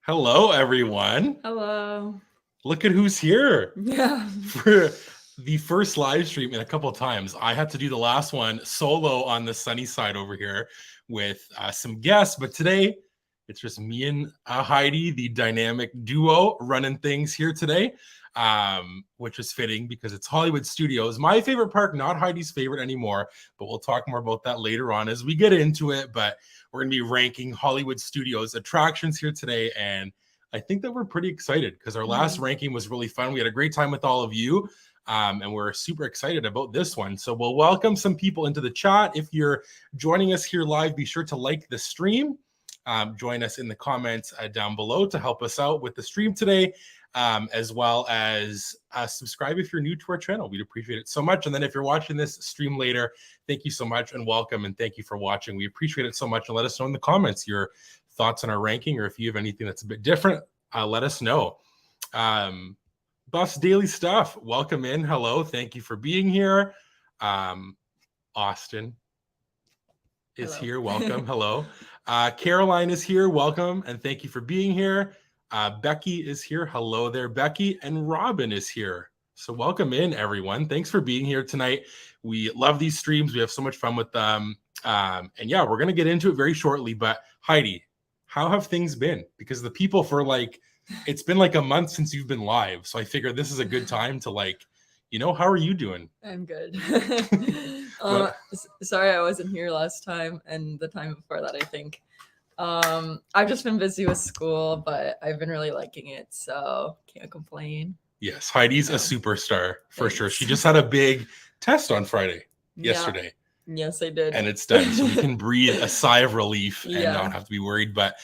Hello, everyone. Hello. Look at who's here Yeah. for the first live stream in a couple of times. I had to do the last one solo on the sunny side over here with some guests, but today it's just me and Heidi, the dynamic duo, running things here today, which is fitting because it's Hollywood Studios, my favorite park, not Heidi's favorite anymore, but we'll talk more about that later on as we get into it. But we're going to be ranking Hollywood Studios attractions here today, and I think that we're pretty excited because our last ranking was really fun. We had a great time with all of you, and we're super excited about this one. So we'll welcome some people into the chat. If you're joining us here live, be sure to like the stream. Join us in the comments down below to help us out with the stream today, as well as subscribe if you're new to our channel. We'd appreciate it so much. And then if you're watching this stream later, thank you so much and welcome, and thank you for watching. We appreciate it so much, and let us know in the comments your thoughts on our ranking, or if you have anything that's a bit different, let us know. Buffs Daily Stuff, welcome in. Hello, thank you for being here. Austin is here. Welcome. Hello. Caroline is here. Welcome, and thank you for being here. Becky is here. Hello there, Becky. And Robin is here. So welcome in, everyone. Thanks for being here tonight. We love these streams. We have so much fun with them. And yeah, we're going to get into it very shortly. But Heidi, how have things been? Because the people it's been like a month since you've been live. So I figured this is a good time to how are you doing? I'm good. Sorry I wasn't here last time and the time before that, I think. I've just been busy with school, but I've been really liking it, so can't complain. Yes, Heidi's a superstar for sure. She just had a big test on Friday, yesterday. Yes, I did. And it's done. So we can breathe a sigh of relief and not have to be worried. But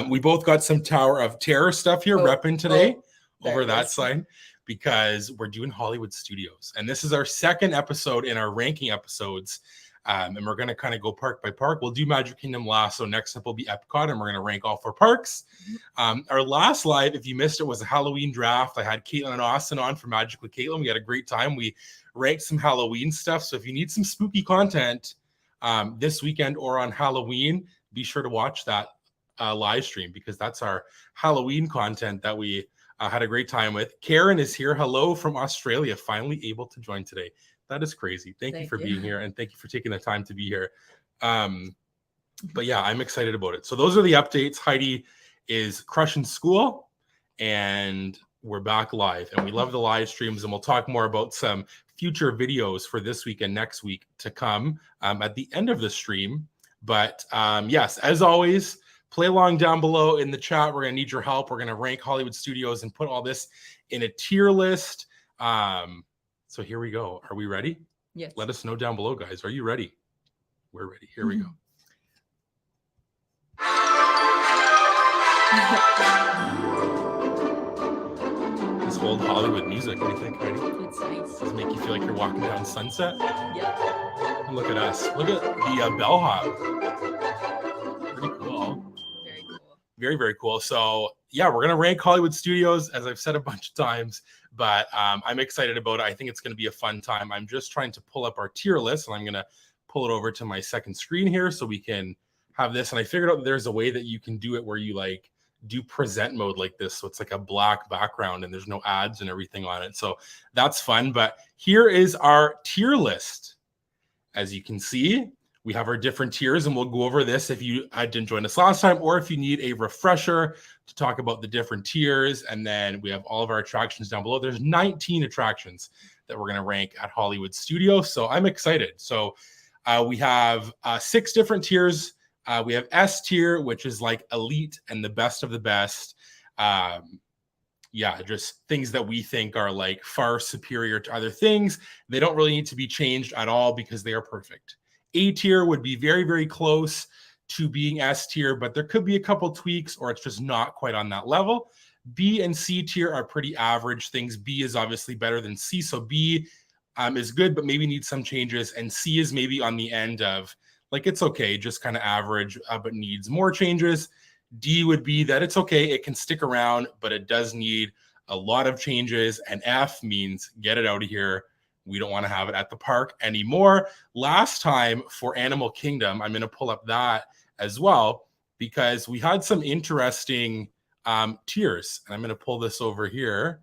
we both got some Tower of Terror stuff here repping today over that side, because we're doing Hollywood Studios. And this is our second episode in our ranking episodes. And we're going to kind of go park by park. We'll do Magic Kingdom last. So next up will be Epcot, and we're going to rank all 4 parks. Our last live, if you missed it, was a Halloween draft. I had Caitlin and Austin on for Magic with Caitlin. We had a great time. We ranked some Halloween stuff. So if you need some spooky content this weekend or on Halloween, be sure to watch that live stream, because that's our Halloween content that we had a great time with. Karen is here. Hello from Australia. Finally able to join today. That is crazy. Thank you for being here, and thank you for taking the time to be here. But yeah, I'm excited about it. So those are the updates. Heidi is crushing school, and we're back live, and we love the live streams, and we'll talk more about some future videos for this week and next week to come at the end of the stream. But yes, as always, play along down below in the chat. We're going to need your help. We're going to rank Hollywood Studios and put all this in a tier list. So here we go. Are we ready? Yes. Let us know down below, guys. Are you ready? We're ready. Here we go. This old Hollywood music. What do you think, Heidi? It's nice. Does it make you feel like you're walking down Sunset? Yep. And look at us. Look at the bellhop. Pretty cool. Very cool. Very, very cool. So yeah, we're going to rank Hollywood Studios, as I've said a bunch of times, but I'm excited about it. I think it's going to be a fun time. I'm just trying to pull up our tier list, and I'm going to pull it over to my second screen here so we can have this. And I figured out that there's a way that you can do it where you do present mode like this. So it's like a black background and there's no ads and everything on it. So that's fun. But here is our tier list. As you can see, we have our different tiers, and we'll go over this if you didn't join us last time, or if you need a refresher to talk about the different tiers. And then we have all of our attractions down below. There's 19 attractions that we're going to rank at Hollywood Studios. So I'm excited. So we have 6 different tiers. We have S tier, which is like elite and the best of the best. Yeah, just things that we think are like far superior to other things. They don't really need to be changed at all because they are perfect. A tier would be very, very close to being S tier, but there could be a couple tweaks, or it's just not quite on that level. B and C tier are pretty average things. B is obviously better than C. So B is good, but maybe needs some changes. And C is maybe on the end of it's okay, just kind of average, but needs more changes. D would be that it's okay, it can stick around, but it does need a lot of changes. And F means get it out of here. We don't want to have it at the park anymore. Last time for Animal Kingdom, I'm going to pull up that as well, because we had some interesting tiers. And I'm going to pull this over here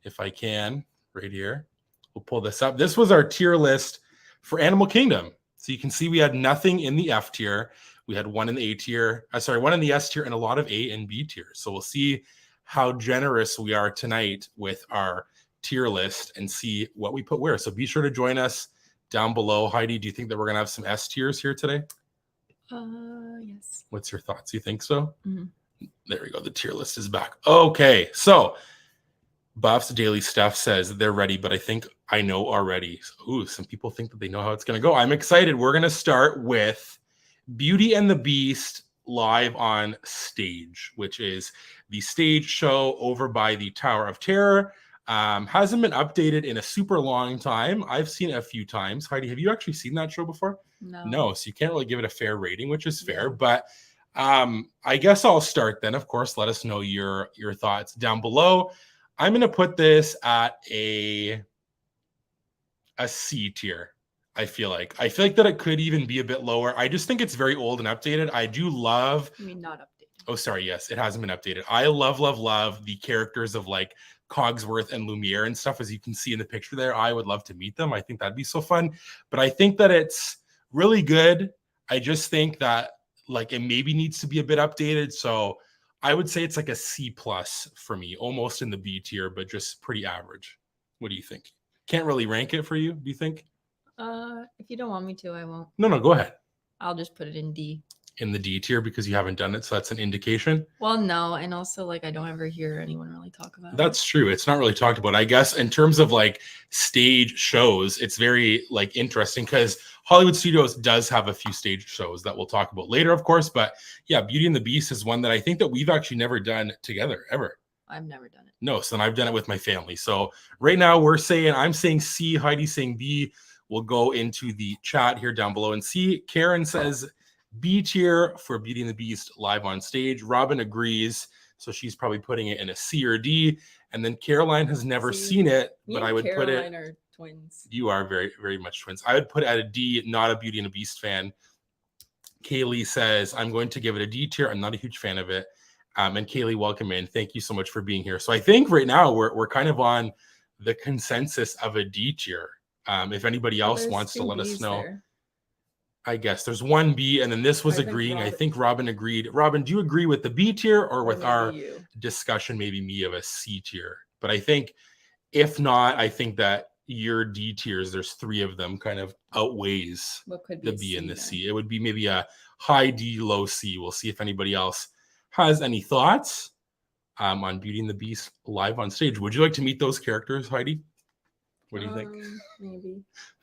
if I can, right here. We'll pull this up. This was our tier list for Animal Kingdom. So you can see we had nothing in the F tier. We had one in the A tier. One in the S tier and a lot of A and B tiers. So we'll see how generous we are tonight with our tier list and see what we put where. So be sure to join us down below. Heidi, do you think that we're going to have some S tiers here today? Yes. What's your thoughts? You think so? Mm-hmm. There we go. The tier list is back. Okay. So Buff's Daily Stuff says they're ready, but I think I know already. Ooh, some people think that they know how it's going to go. I'm excited. We're going to start with Beauty and the Beast live on stage, which is the stage show over by the Tower of Terror. Hasn't been updated in a super long time. I've seen it a few times. Heidi, have you actually seen that show before? No, so you can't really give it a fair rating, which is fair. But I guess I'll start then. Of course, let us know your thoughts down below. I'm going to put this at a C tier. I feel like that it could even be a bit lower. I just think it's very old and updated. I do love. I mean, not updated. Oh, sorry. Yes, it hasn't been updated. I love the characters of like Cogsworth and Lumiere and stuff, as you can see in the picture there. I would love to meet them. I think that'd be so fun. But I think that it's really good. I just think that like it maybe needs to be a bit updated. So I would say it's like a C plus for me, almost in the B tier, but just pretty average. What do you think? Can't really rank it for you, do you think? If you don't want me to, I won't. No, go ahead. I'll just put it in D. In the D tier because you haven't done it, so that's an indication. Well, no, and also like I don't ever hear anyone really talk about it. That's true. It's not really talked about. I guess in terms of like stage shows, it's very like interesting because Hollywood Studios does have a few stage shows that we'll talk about later, of course. But yeah, Beauty and the Beast is one that I think that we've actually never done together ever. I've never done it. No, so then I've done it with my family. So right now I'm saying C, Heidi's saying B. We'll go into the chat here down below and see. Karen says B tier for Beauty and the Beast live on stage. Robin agrees. So she's probably putting it in a C or D. And then Caroline has never seen it, but I would put it. Caroline are twins. You are very, very much twins. I would put it at a D, not a Beauty and the Beast fan. Kaylee says, I'm going to give it a D tier. I'm not a huge fan of it. And Kaylee, welcome in. Thank you so much for being here. So I think right now we're kind of on the consensus of a D tier. If anybody else wants to let us know. There. I guess there's one B, and then this was agreeing. I think Robin agreed. Robin, do you agree with the B tier or with our discussion, maybe me, of a C tier? But I think if not, I think that your D tiers, there's three of them, kind of outweighs the B and the C. It would be maybe a high D, low C. We'll see if anybody else has any thoughts on Beauty and the Beast live on stage. Would you like to meet those characters, Heidi? What do you think? Maybe.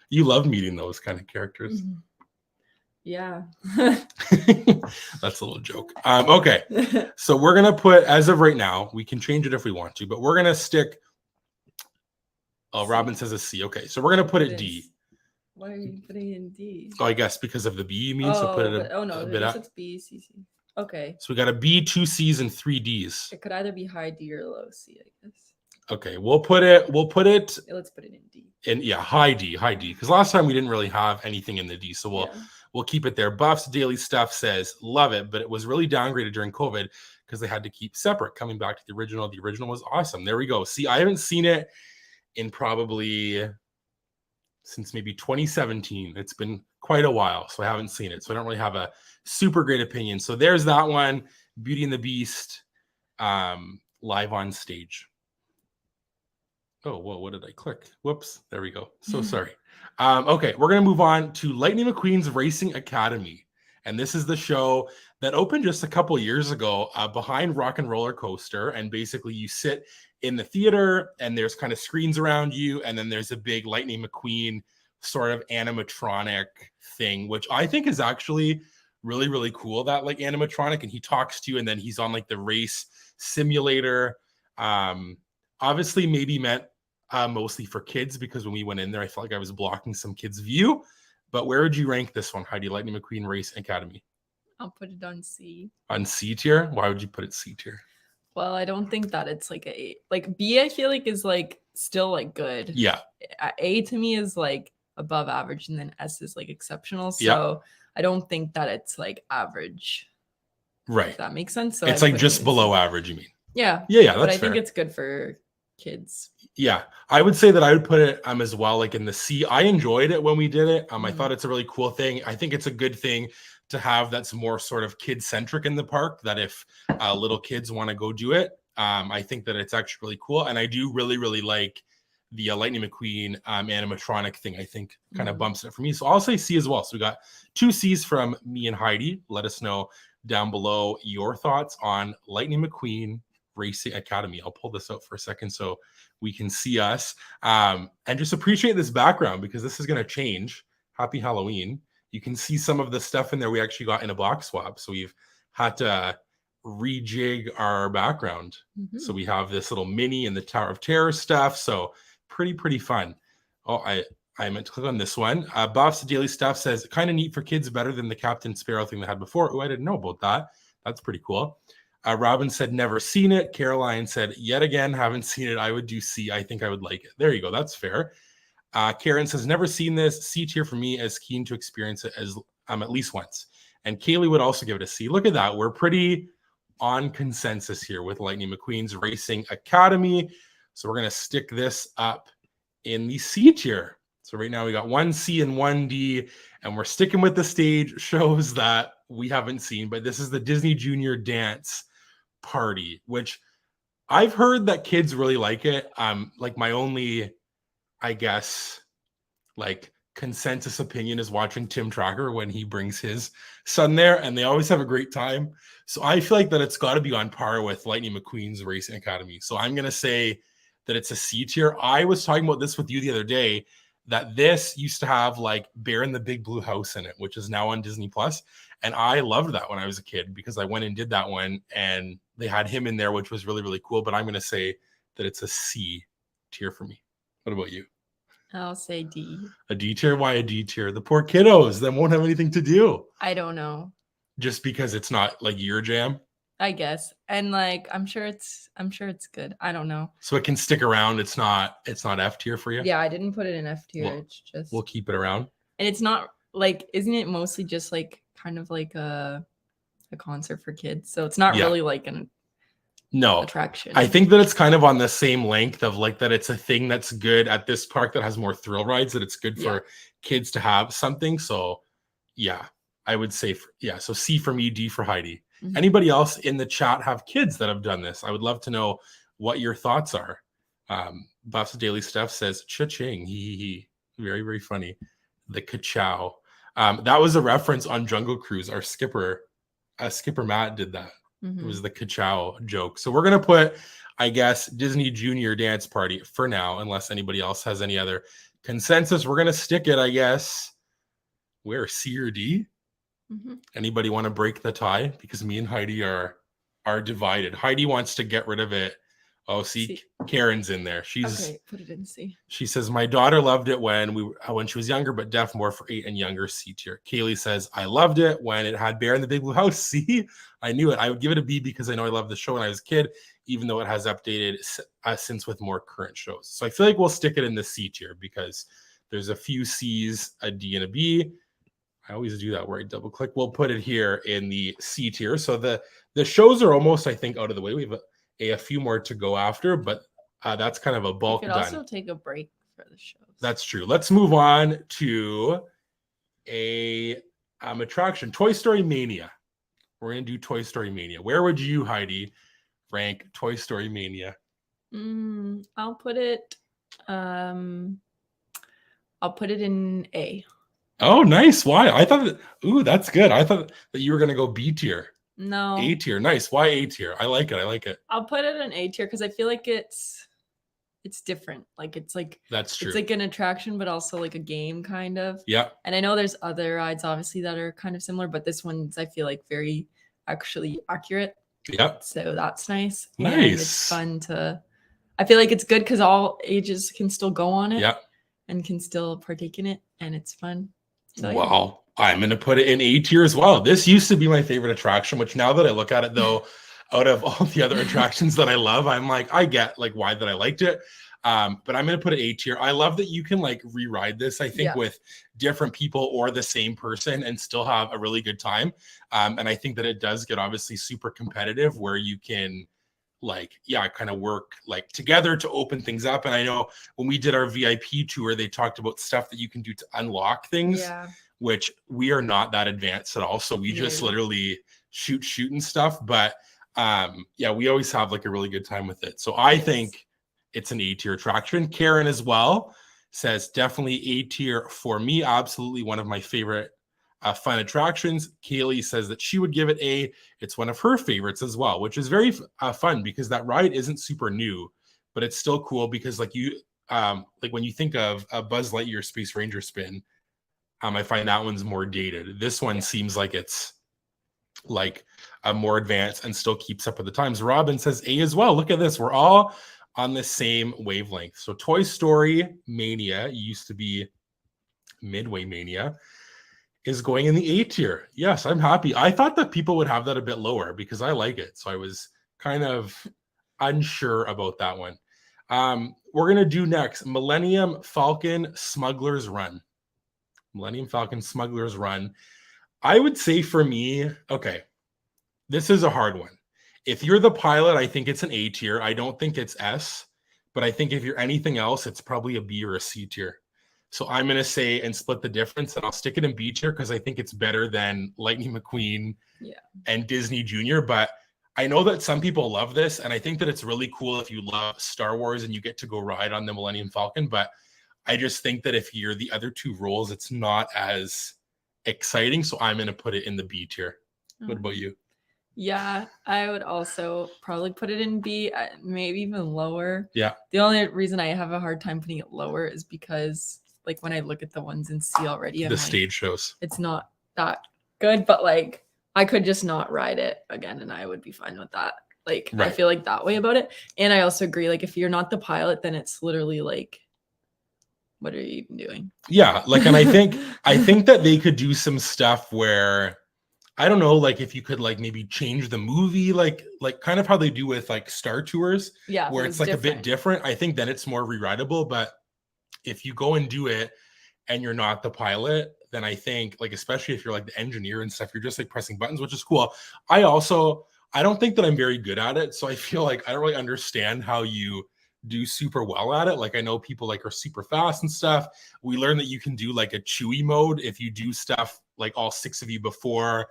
You love meeting those kind of characters. Mm-hmm. Yeah. That's a little joke. Okay. So we're going to put, as of right now, we can change it if we want to, but we're going to stick. Oh, C. Robin says a C. Okay. So we're going to put it D. Why are you putting in D? Oh, I guess because of the B, you mean? So put it a bit up. It's B, C, C. Okay. So we got a B, 2 C's, and 3 D's. It could either be high D or low C, I guess. Okay, we'll put it. Let's put it in D. And yeah, high D. Because last time we didn't really have anything in the D, so we'll keep it there. Buff's Daily Stuff says love it, but it was really downgraded during COVID because they had to keep separate. Coming back to the original was awesome. There we go. See, I haven't seen it in probably since maybe 2017. It's been quite a while, so I haven't seen it. So I don't really have a super great opinion. So there's that one, Beauty and the Beast, live on stage. Oh, whoa, what did I click? Whoops, there we go. So sorry. Okay, we're going to move on to Lightning McQueen's Racing Academy. And this is the show that opened just a couple years ago behind Rock and Roller Coaster. And basically you sit in the theater and there's kind of screens around you. And then there's a big Lightning McQueen sort of animatronic thing, which I think is actually really, really cool, that like animatronic. And he talks to you and then he's on like the race simulator. Obviously maybe meant mostly for kids because when we went in there, I felt like I was blocking some kids' view. But where would you rank this one, Heidi? Lightning McQueen Race Academy? I'll put it on C. On C tier? Why would you put it C tier? Well, I don't think that it's like a like B. I feel like is like still like good. Yeah. A to me is like above average, and then S is like exceptional. So I don't think that it's like average. Right. If that makes sense. So it's like just below average, you mean? Yeah. Yeah, But that's I think fair. it's good for kids. Yeah, I would say that I would put it as well, like in the C. I enjoyed it when we did it. I thought it's a really cool thing. I think it's a good thing to have that's more sort of kid centric in the park. That if little kids want to go do it, I think that it's actually really cool. And I do really like the Lightning McQueen animatronic thing. I think kind of bumps it for me. So I'll say C as well. So we got 2 C's from me and Heidi. Let us know down below your thoughts on Lightning McQueen Racing Academy. I'll pull this out for a second so we can see us and just appreciate this background because this is going to change. Happy Halloween. You can see some of the stuff in there we actually got in a box swap. So we've had to rejig our background. So we have this little mini and the Tower of Terror stuff. So pretty fun. Oh, I meant to click on this one. Buffs Daily Stuff says kind of neat for kids, better than the Captain Sparrow thing they had before. Oh, I didn't know about that. That's pretty cool. Robin said never seen it. Caroline said yet again haven't seen it. I would do C. I think I would like it. There you go. That's fair. Karen says never seen this. C tier for me, as keen to experience it as at least once. And Kaylee would also give it a C. Look at that. We're pretty on consensus here with Lightning McQueen's Racing Academy. So we're gonna stick this up in the C tier. So right now we got 1 C and 1 D, and we're sticking with the stage shows that we haven't seen, but this is the Disney Junior Dance Party, which I've heard that kids really like it. Like my only, I guess, like consensus opinion is watching Tim Tracker when he brings his son there, and they always have a great time. So I feel like that it's got to be on par with Lightning McQueen's Racing Academy. So I'm gonna say that it's a C tier. I was talking about this with you the other day, that this used to have like Bear in the Big Blue House in it, which is now on Disney Plus. And I loved that when I was a kid because I went and did that one and they had him in there, which was really cool. But I'm going to say that it's a C tier for me. What about you? I'll say D. A D tier? Why a D tier? The poor kiddos that won't have anything to do. I don't know. Just because it's not like your jam? I guess. And like I'm sure it's good. I don't know. So it can stick around. It's not F tier for you? Yeah, I didn't put it in F tier. Well, it's just we'll keep it around. And it's not like, isn't it mostly just like kind of like a concert for kids? So it's not really like an attraction. I think that it's kind of on the same length of like that it's a thing that's good at this park that has more thrill rides, that it's good for kids to have something. So yeah, I would say so C for me, D for Heidi. Anybody else in the chat have kids that have done this? I would love to know what your thoughts are. Buffs Daily Stuff says cha-ching, he. Very funny. The ka-chow. That was a reference on Jungle Cruise. Our skipper Matt did that. It was the ka-chow joke. So we're gonna put, I guess, Disney Junior Dance Party for now, unless anybody else has any other consensus. We're gonna stick it, I guess. Where, C or D? Anybody want to break the tie? Because me and Heidi are divided. Heidi wants to get rid of it. Oh, see, Karen's in there. She's okay. Put it in C. She says my daughter loved it when she was younger, but deaf more for 8 and younger. C tier. Kaylee says I loved it when it had Bear in the Big Blue House. See, I knew it. I would give it a B because I know I loved the show when I was a kid, even though it has updated since with more current shows. So I feel like we'll stick it in the C tier because there's a few C's, a D, and a B. I always do that where I double click. We'll put it here in the C tier. So the shows are almost, I think, out of the way. We have a few more to go after, but that's kind of a bulk done. You could also take a break for the shows. That's true. Let's move on to a attraction, Toy Story Mania. We're gonna do Toy Story Mania. Where would you, Heidi, rank Toy Story Mania? I'll put it in A. Oh, nice. Why? I thought that's good. I thought that you were gonna go B tier. No. A tier. Nice. Why A tier? I like it. I'll put it in A tier because I feel like it's different. Like it's like that's true. It's like an attraction, but also like a game kind of. Yeah. And I know there's other rides obviously that are kind of similar, but this one's I feel like very actually accurate. Yeah. So that's nice. Nice. And it's fun to. I feel like it's good because all ages can still go on it. Yeah. And can still partake in it, and it's fun. So, well, I'm going to put it in A tier as well. This used to be my favorite attraction, which now that I look at it, though, out of all the other attractions that I love, I'm like, I get like why that I liked it. But I'm going to put it A tier. I love that you can like re-ride this, I think, with different people or the same person and still have a really good time. And I think that it does get obviously super competitive where you can like, yeah, kind of work like together to open things up. And I know when we did our VIP tour, they talked about stuff that you can do to unlock things, which we are not that advanced at all. So we just literally shoot and stuff. But yeah, we always have like a really good time with it. So I think it's an A-tier attraction. Karen as well says definitely A-tier for me. Absolutely one of my favorite fun attractions. Kaylee says that she would give it A. It's one of her favorites as well, which is very fun because that ride isn't super new, but it's still cool because like you like when you think of a Buzz Lightyear Space Ranger spin, I find that one's more dated. This one seems like it's like more advanced and still keeps up with the times. Robin says A as well. Look at this. We're all on the same wavelength. So Toy Story Mania used to be Midway Mania is going in the A tier. Yes, I'm happy. I thought that people would have that a bit lower because I like it. So I was kind of unsure about that one. We're going to do next Millennium Falcon Smuggler's Run. Millennium Falcon Smuggler's Run. I would say for me, okay, this is a hard one. If you're the pilot, I think it's an A tier. I don't think it's S, but I think if you're anything else, it's probably a B or a C tier. So I'm going to say and split the difference, and I'll stick it in B tier because I think it's better than Lightning McQueen and Disney Junior. But I know that some people love this, and I think that it's really cool if you love Star Wars and you get to go ride on the Millennium Falcon. But I just think that if you're the other two roles, it's not as exciting. So I'm going to put it in the B tier. What about you? Yeah, I would also probably put it in B, maybe even lower. Yeah. The only reason I have a hard time putting it lower is because like when I look at the ones in C already, the stage shows, it's not that good, but like I could just not ride it again and I would be fine with that. Like I feel like that way about it. And I also agree, like if you're not the pilot, then it's literally like, what are you even doing? Yeah, like, and I think that they could do some stuff where I don't know, like if you could like maybe change the movie, like kind of how they do with like Star Tours, where it's like a bit different. I think then it's more rewritable. But if you go and do it and you're not the pilot, then I think like, especially if you're like the engineer and stuff, you're just like pressing buttons, which is cool. I don't think that I'm very good at it. So I feel like I don't really understand how you do super well at it. Like I know people like are super fast and stuff. We learned that you can do like a Chewy mode if you do stuff like all 6 of you before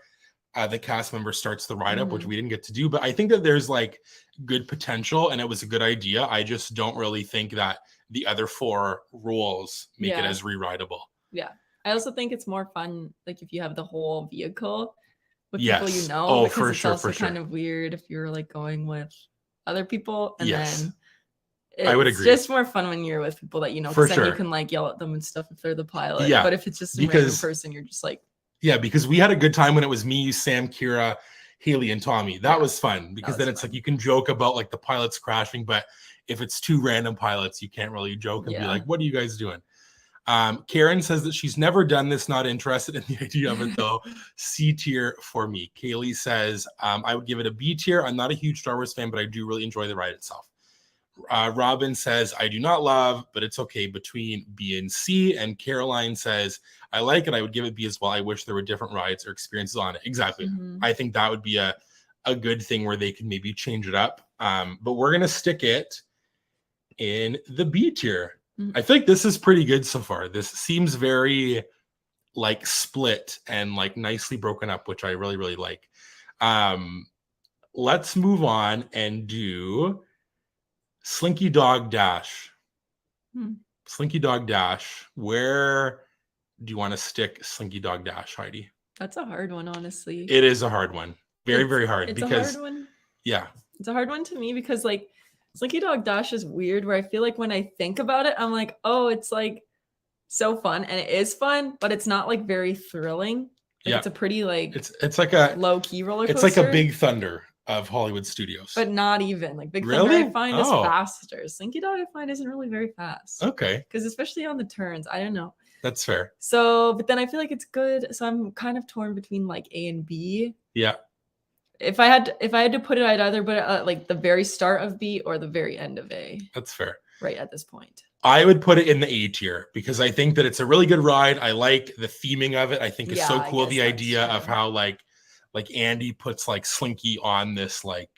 the cast member starts the ride up, which we didn't get to do. But I think that there's like good potential and it was a good idea. I just don't really think that the other 4 roles make it as re-rideable. Yeah. I also think it's more fun like if you have the whole vehicle with people you know, because it's also kind of weird if you're like going with other people and then I would agree. It's just more fun when you're with people that you know, because then you can like yell at them and stuff if they're the pilot. Yeah. But if it's just a random person, you're just like, yeah, because we had a good time when it was me, Sam, Kira, Haley, and Tommy. That was fun because then it's like you can joke about like the pilots crashing, but if it's 2 random pilots, you can't really joke and be like, what are you guys doing? Karen says that she's never done this, not interested in the idea of it though. C tier for me. Kaylee says, I would give it a B tier. I'm not a huge Star Wars fan, but I do really enjoy the ride itself. Robin says, I do not love, but it's okay between B and C. And Caroline says, I like it. I would give it B as well. I wish there were different rides or experiences on it. Exactly. I think that would be a good thing where they can maybe change it up. But we're going to stick it in the B tier. I feel like this is pretty good so far. This seems very like split and like nicely broken up, which I really, really like. Let's move on and do Slinky Dog Dash. Slinky Dog Dash. Where do you want to stick Slinky Dog Dash, Heidi? That's a hard one, honestly. It is a hard one. Very hard. It's because, a hard one. Yeah. It's a hard one to me because like Slinky Dog Dash is weird where I feel like when I think about it, I'm like, oh, it's like so fun. And it is fun, but it's not like very thrilling. Like, it's a pretty like it's like a low key roller coaster. It's like a Big Thunder of Hollywood studios. But not even. Like Big Thunder I find is faster. Slinky Dog I find isn't really very fast. Okay. Because especially on the turns, I don't know. That's fair. So, but then I feel like it's good. So I'm kind of torn between like A and B. Yeah. If I had to put it, I'd either put it at like the very start of B or the very end of A. That's fair. Right at this point. I would put it in the A tier because I think that it's a really good ride. I like the theming of it. I think it's so cool. The idea of how like Andy puts like Slinky on this like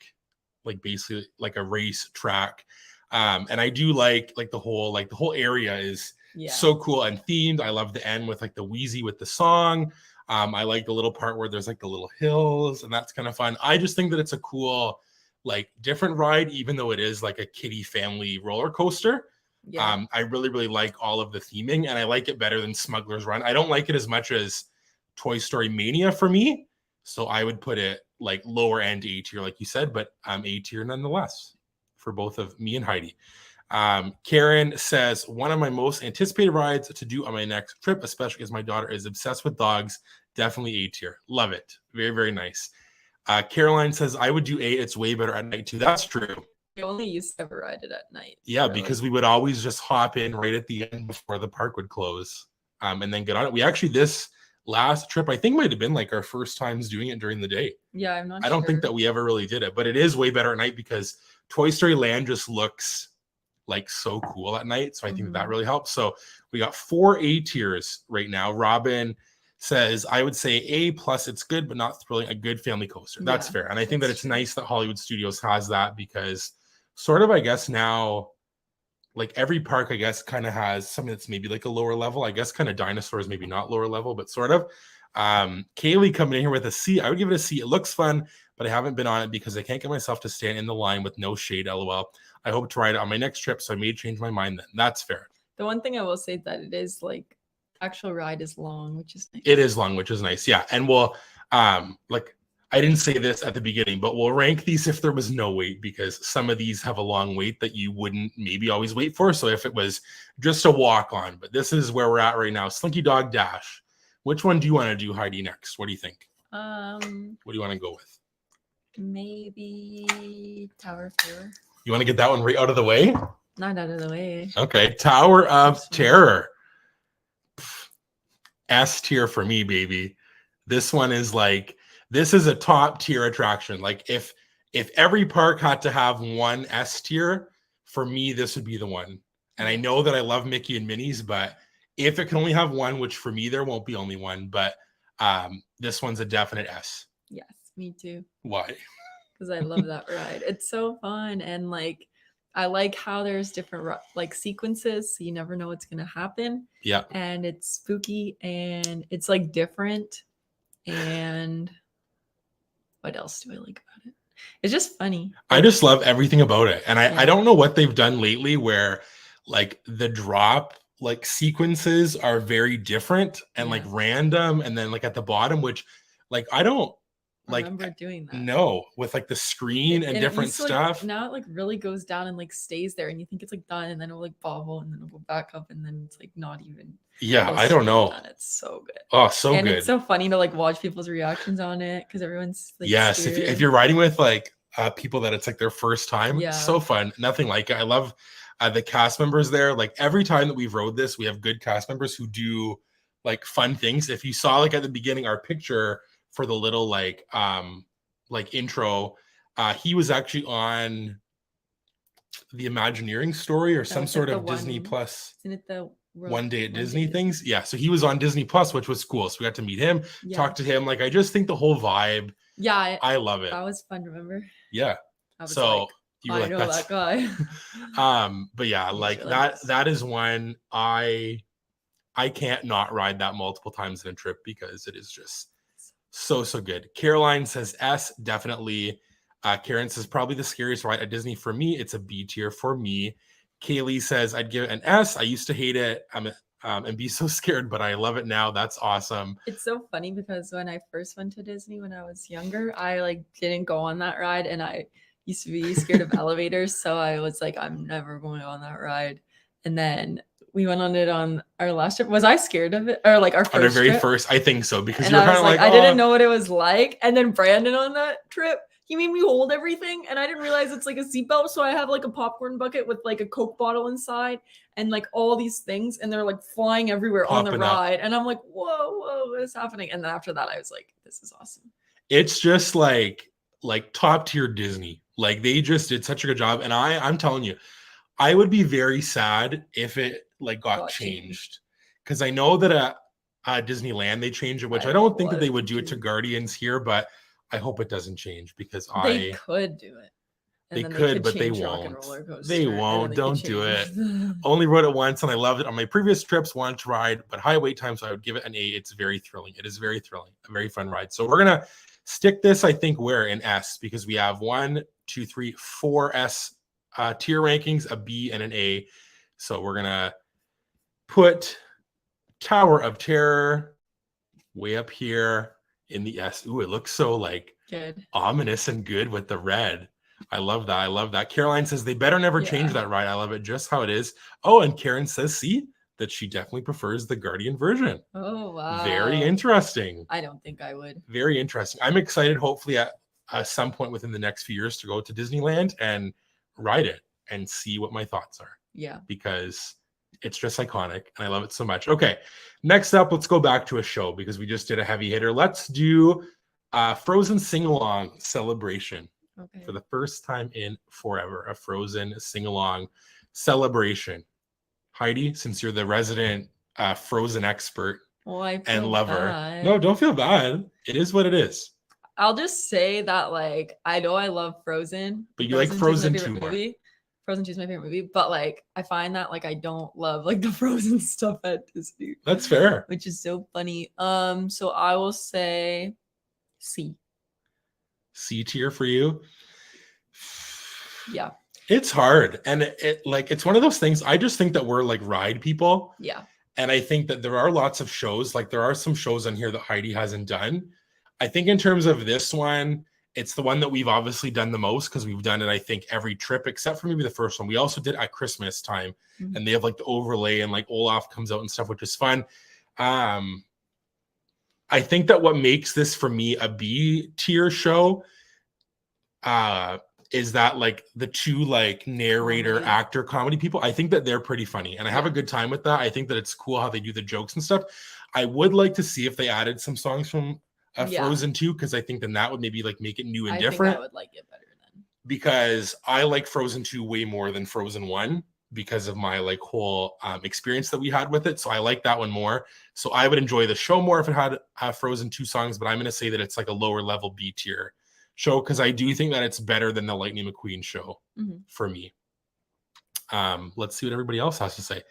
like basically like a race track. And I do like the whole area is so cool and themed. I love the end with like the Wheezy with the song. I like the little part where there's like the little hills, and that's kind of fun. I just think that it's a cool, like different ride, even though it is like a kiddie family roller coaster. I really, really like all of the theming, and I like it better than Smuggler's Run. I don't like it as much as Toy Story Mania for me. So I would put it like lower end A tier, like you said, but A tier nonetheless for both of me and Heidi. Karen says, one of my most anticipated rides to do on my next trip, especially because my daughter is obsessed with dogs, definitely A tier. Love it. Very, very nice. Caroline says, I would do A. It's way better at night too. That's true. We only used to ever ride it at night. Yeah, really. Because we would always just hop in right at the end before the park would close, and then get on it. We actually, this last trip, I think might have been like our first times doing it during the day. Yeah, I'm not sure. I don't think that we ever really did it, but it is way better at night because Toy Story Land just looks like so cool at night. So I think that really helps. So we got 4 A tiers right now. Robin says, I would say A plus, it's good, but not thrilling, a good family coaster. That's fair. And I think that it's nice that Hollywood Studios has that, because sort of, I guess now, like every park, I guess, kind of has something that's maybe like a lower level. I guess kind of Dinosaurs, maybe not lower level, but sort of. Kaylee coming in here with a C. I would give it a C. It looks fun, but I haven't been on it because I can't get myself to stand in the line with no shade, LOL. I hope to ride it on my next trip, so I may change my mind then. That's fair. The one thing I will say that it is like actual ride is long, which is nice. It is long, which is nice. Yeah. And we'll like, I didn't say this at the beginning, but we'll rank these if there was no wait, because some of these have a long wait that you wouldn't maybe always wait for. So if it was just a walk on, but this is where we're at right now. Slinky Dog Dash. Which one do you want to do, Heidi, next? What do you think? What do you want to go with? Maybe Tower of Terror. You want to get that one right out of the way? Not out of the way. Okay. Tower of Terror. S tier for me, baby. This one is like, this is a top tier attraction. Like if every park had to have one S tier, for me, this would be the one. And I know that I love Mickey and Minnie's, but if it can only have one, which for me, there won't be only one, but this one's a definite S. Yes, me too. Why? Because I love that ride. It's so fun. And like, I like how there's different like sequences, so you never know what's gonna happen. Yeah. And it's spooky and it's like different. And what else do I like about it? It's just funny. I just love everything about it. And I don't know what they've done lately where like the drop like sequences are very different and like random, and then like at the bottom, which like I don't like remember doing that. No, with like the screen and different stuff. Like, now it like really goes down and like stays there, and you think it's like done, and then it'll like bobble, and then it'll go back up, and then it's like not even. Yeah, I don't know. Done. It's so good. Oh, so good. And it's so funny to like watch people's reactions on it, because everyone's like, yes, if you're riding with like people that it's like their first time, so fun. Nothing like it. I love the cast members there. Like every time that we've rode this, we have good cast members who do like fun things. If you saw like at the beginning our picture for the little like intro, he was actually on the Imagineering story or some sort of Disney Plus. Isn't it the One Day at Disney things? Yeah, so he was on Disney Plus, which was cool. So we got to meet him, talk to him. Like I just think the whole vibe. Yeah, I love it. That was fun. Remember? Yeah. So like, you were like, that's that guy. But yeah, like that is one I can't not ride that multiple times in a trip, because it is just so good. Caroline says S, definitely. Karen says probably the scariest ride at Disney for me. It's a B tier for me. Kaylee says I'd give it an S. I used to hate it and be so scared, but I love it now. That's awesome. It's so funny because when I first went to Disney when I was younger, I like didn't go on that ride, and I used to be scared of elevators. So I was like, I'm never going on that ride. And then we went on it on our last trip. Was I scared of it? Or like our first on our very trip? first, I think so, because you were kind of like, I didn't know what it was like. And then Brandon on that trip, he made me hold everything, and I didn't realize it's like a seatbelt. So I have like a popcorn bucket with like a Coke bottle inside and like all these things, and they're like flying everywhere on the ride. And I'm like, whoa, what is happening? And then after that, I was like, this is awesome. It's just like top tier Disney. Like they just did such a good job. And I'm telling you, I would be very sad if it like got changed, because I know that at Disneyland they changed it, which I don't think that they would do it to Guardians here, but I hope it doesn't change, because they could do it. They could, but they won't. They won't. Don't do it. Only rode it once, and I loved it on my previous trips. Wanted to ride, but high wait time, so I would give it an A. It's very thrilling. It is very thrilling. A very fun ride. So we're gonna stick this, I think, where in S, because we have 1, 2, 3, 4 S tier rankings, a B and an A. So we're gonna put Tower of Terror way up here in the S. Ooh, it looks so like good, ominous and good with the red. I love that. I love that. Caroline says they better never change that ride. I love it just how it is. Oh, and Karen says, see, that she definitely prefers the Guardian version. Oh, wow. Very interesting. I don't think I would. Very interesting. I'm excited, hopefully, at some point within the next few years to go to Disneyland and ride it and see what my thoughts are. Yeah. Because it's just iconic and I love it so much. Okay. Next up, let's go back to a show because we just did a heavy hitter. Let's do Frozen Sing-Along Celebration. Okay. For the first time in forever, a Frozen sing-along celebration. Heidi, since you're the resident Frozen expert and lover. Bad. No, don't feel bad. It is what it is. I'll just say that, like, I know I love Frozen. But you like Frozen 2 more. Frozen 2 is my favorite movie. But, like, I find that, like, I don't love, like, the Frozen stuff at Disney. That's fair. Which is so funny. So I will say C. C tier for you? Yeah. It's hard. And it's one of those things. I just think that we're like ride people. Yeah. And I think that there are lots of shows, like there are some shows on here that Heidi hasn't done. I think in terms of this one, it's the one that we've obviously done the most because we've done it, I think, every trip except for maybe the first one. We also did at Christmas time, and they have like the overlay and like Olaf comes out and stuff, which is fun. I think that what makes this for me a B tier show is that like the two like narrator actor comedy people. I think that they're pretty funny and I have a good time with that. I think that it's cool how they do the jokes and stuff. I would like to see if they added some songs from Frozen 2 because I think then that would maybe like make it new and different. I think I would like it better then. Because I like Frozen 2 way more than Frozen 1 because of my like whole experience that we had with it. So I like that one more. So I would enjoy the show more if it had Frozen 2 songs, but I'm going to say that it's like a lower level B tier show because I do think that it's better than the Lightning McQueen show for me. Let's see what everybody else has to say.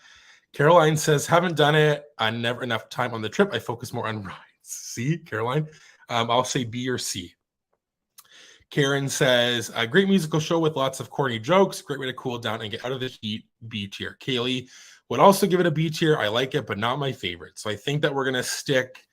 Caroline says, haven't done it. Never enough time on the trip. I focus more on rides. See, Caroline? I'll say B or C. Karen says, a great musical show with lots of corny jokes. Great way to cool down and get out of the heat. B tier. Kaylee would also give it a B tier. I like it, but not my favorite. So I think that we're going to stick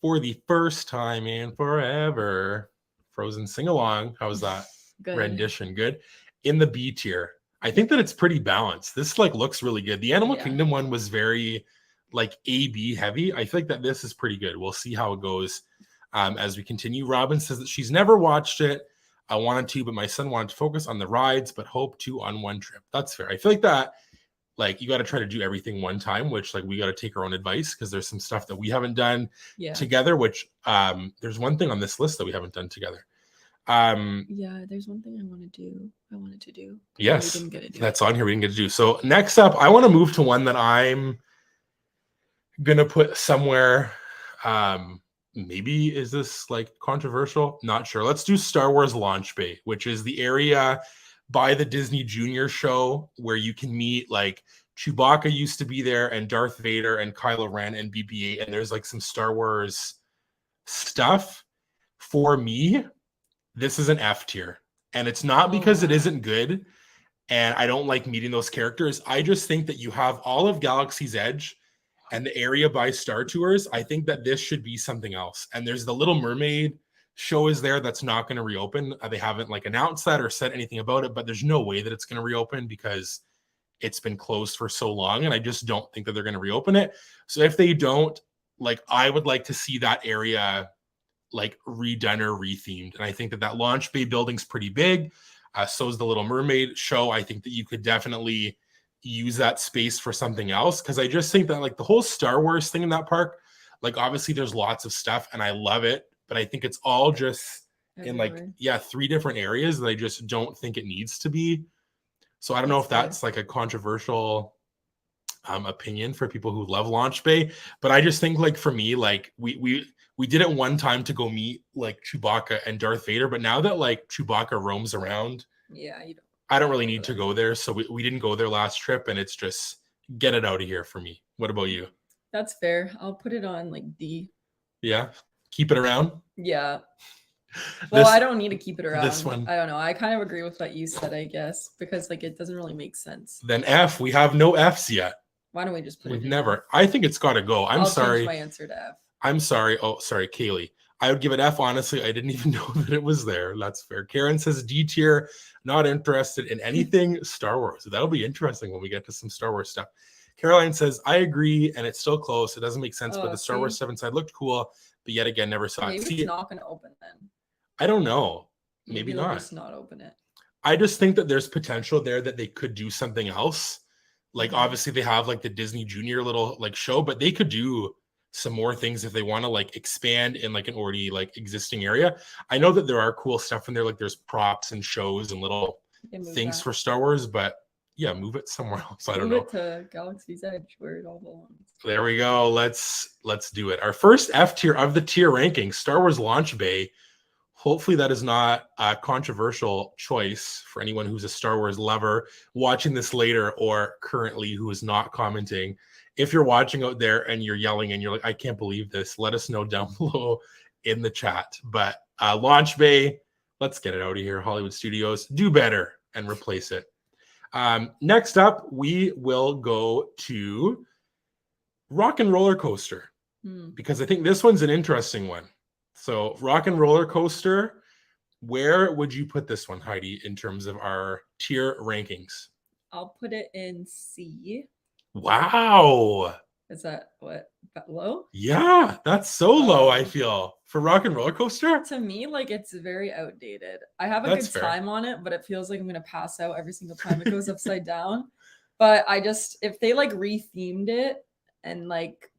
for the first time in forever. Frozen sing-along. How's that? Good. Rendition? Good. In the B tier. I think that it's pretty balanced. This like looks really good. The Animal Kingdom one was very like A-B heavy. I think that this is pretty good. We'll see how it goes as we continue. Robin says that she's never watched it. I wanted to, but my son wanted to focus on the rides, but hope to on one trip. That's fair. I feel like that, like you got to try to do everything one time, which like we got to take our own advice because there's some stuff that we haven't done together, which there's one thing on this list that we haven't done together. There's one thing I wanted to do. Yes, we didn't get to do. That's on here. We didn't get to do. So next up, I want to move to one that I'm gonna put somewhere. Maybe is this like controversial? Not sure. Let's do Star Wars Launch Bay, which is the area by the Disney Junior show where you can meet like Chewbacca used to be there and Darth Vader and Kylo Ren and BB-8, and there's like some Star Wars stuff. For me, this is an F tier, and it's not because it isn't good and I don't like meeting those characters. I just think that you have all of Galaxy's Edge and the area by Star Tours. I think that this should be something else. And there's the Little Mermaid show is there that's not going to reopen. They haven't like announced that or said anything about it, but there's no way that it's going to reopen because it's been closed for so long. And I just don't think that they're going to reopen it. So if they don't, like, I would like to see that area like redone or rethemed. And I think that that Launch Bay building's pretty big. So is the Little Mermaid show. I think that you could definitely use that space for something else because I just think that like the whole Star Wars thing in that park, like obviously there's lots of stuff and I love it, but I think it's all just in like 3 different areas that I just don't think it needs to be. So I don't know if that's like a controversial opinion for people who love Launch Bay, but I just think like for me, like we did it one time to go meet like Chewbacca and Darth Vader, but now that like Chewbacca roams around Yeah, you don't. I don't really need to go there, so we didn't go there last trip, and it's just get it out of here for me. What about you? That's fair. I'll put it on like D. Yeah, keep it around. Yeah. Well, I don't need to keep it around. This one. I don't know. I kind of agree with what you said, I guess, because like it doesn't really make sense. Then F. We have no Fs yet. Why don't we just put We've it in never. F? I think it's got to go. I'll sorry. Change my answer to F. I'm sorry. Oh, sorry, Kaylee. I would give it F. Honestly, I didn't even know that it was there. That's fair. Karen says D tier. Not interested in anything Star Wars. So that'll be interesting when we get to some Star Wars stuff. Caroline says, I agree, and it's still close. It doesn't make sense, but the Star Wars 7 side looked cool, but yet again, never saw it. Maybe it's not going to open then. I don't know. Maybe not. Just not open it. I just think that there's potential there that they could do something else. Like, obviously, they have like the Disney Junior little like show, but they could do some more things if they want to like expand in like an already like existing area. I know that there are cool stuff in there, like there's props and shows and little things for Star Wars, but yeah, move it somewhere else. I don't know. Move it to Galaxy's Edge where it all belongs. There we go. Let's do it. Our first F tier of the tier ranking, Star Wars Launch Bay. Hopefully that is not a controversial choice for anyone who's a Star Wars lover watching this later or currently who is not commenting. If you're watching out there and you're yelling and you're like, I can't believe this, let us know down below in the chat. But Launch Bay, let's get it out of here. Hollywood Studios, do better and replace it. Next up, we will go to Rock and Roller Coaster because I think this one's an interesting one. So Rock and Roller Coaster, where would you put this one, Heidi, in terms of our tier rankings? I'll put it in C. Wow. Is that what? Low? Yeah, that's so low, I feel. For Rock and Roller Coaster? To me, like it's very outdated. I have a good time on it, but it feels like I'm going to pass out every single time it goes upside down. But I just, if they like rethemed it and like,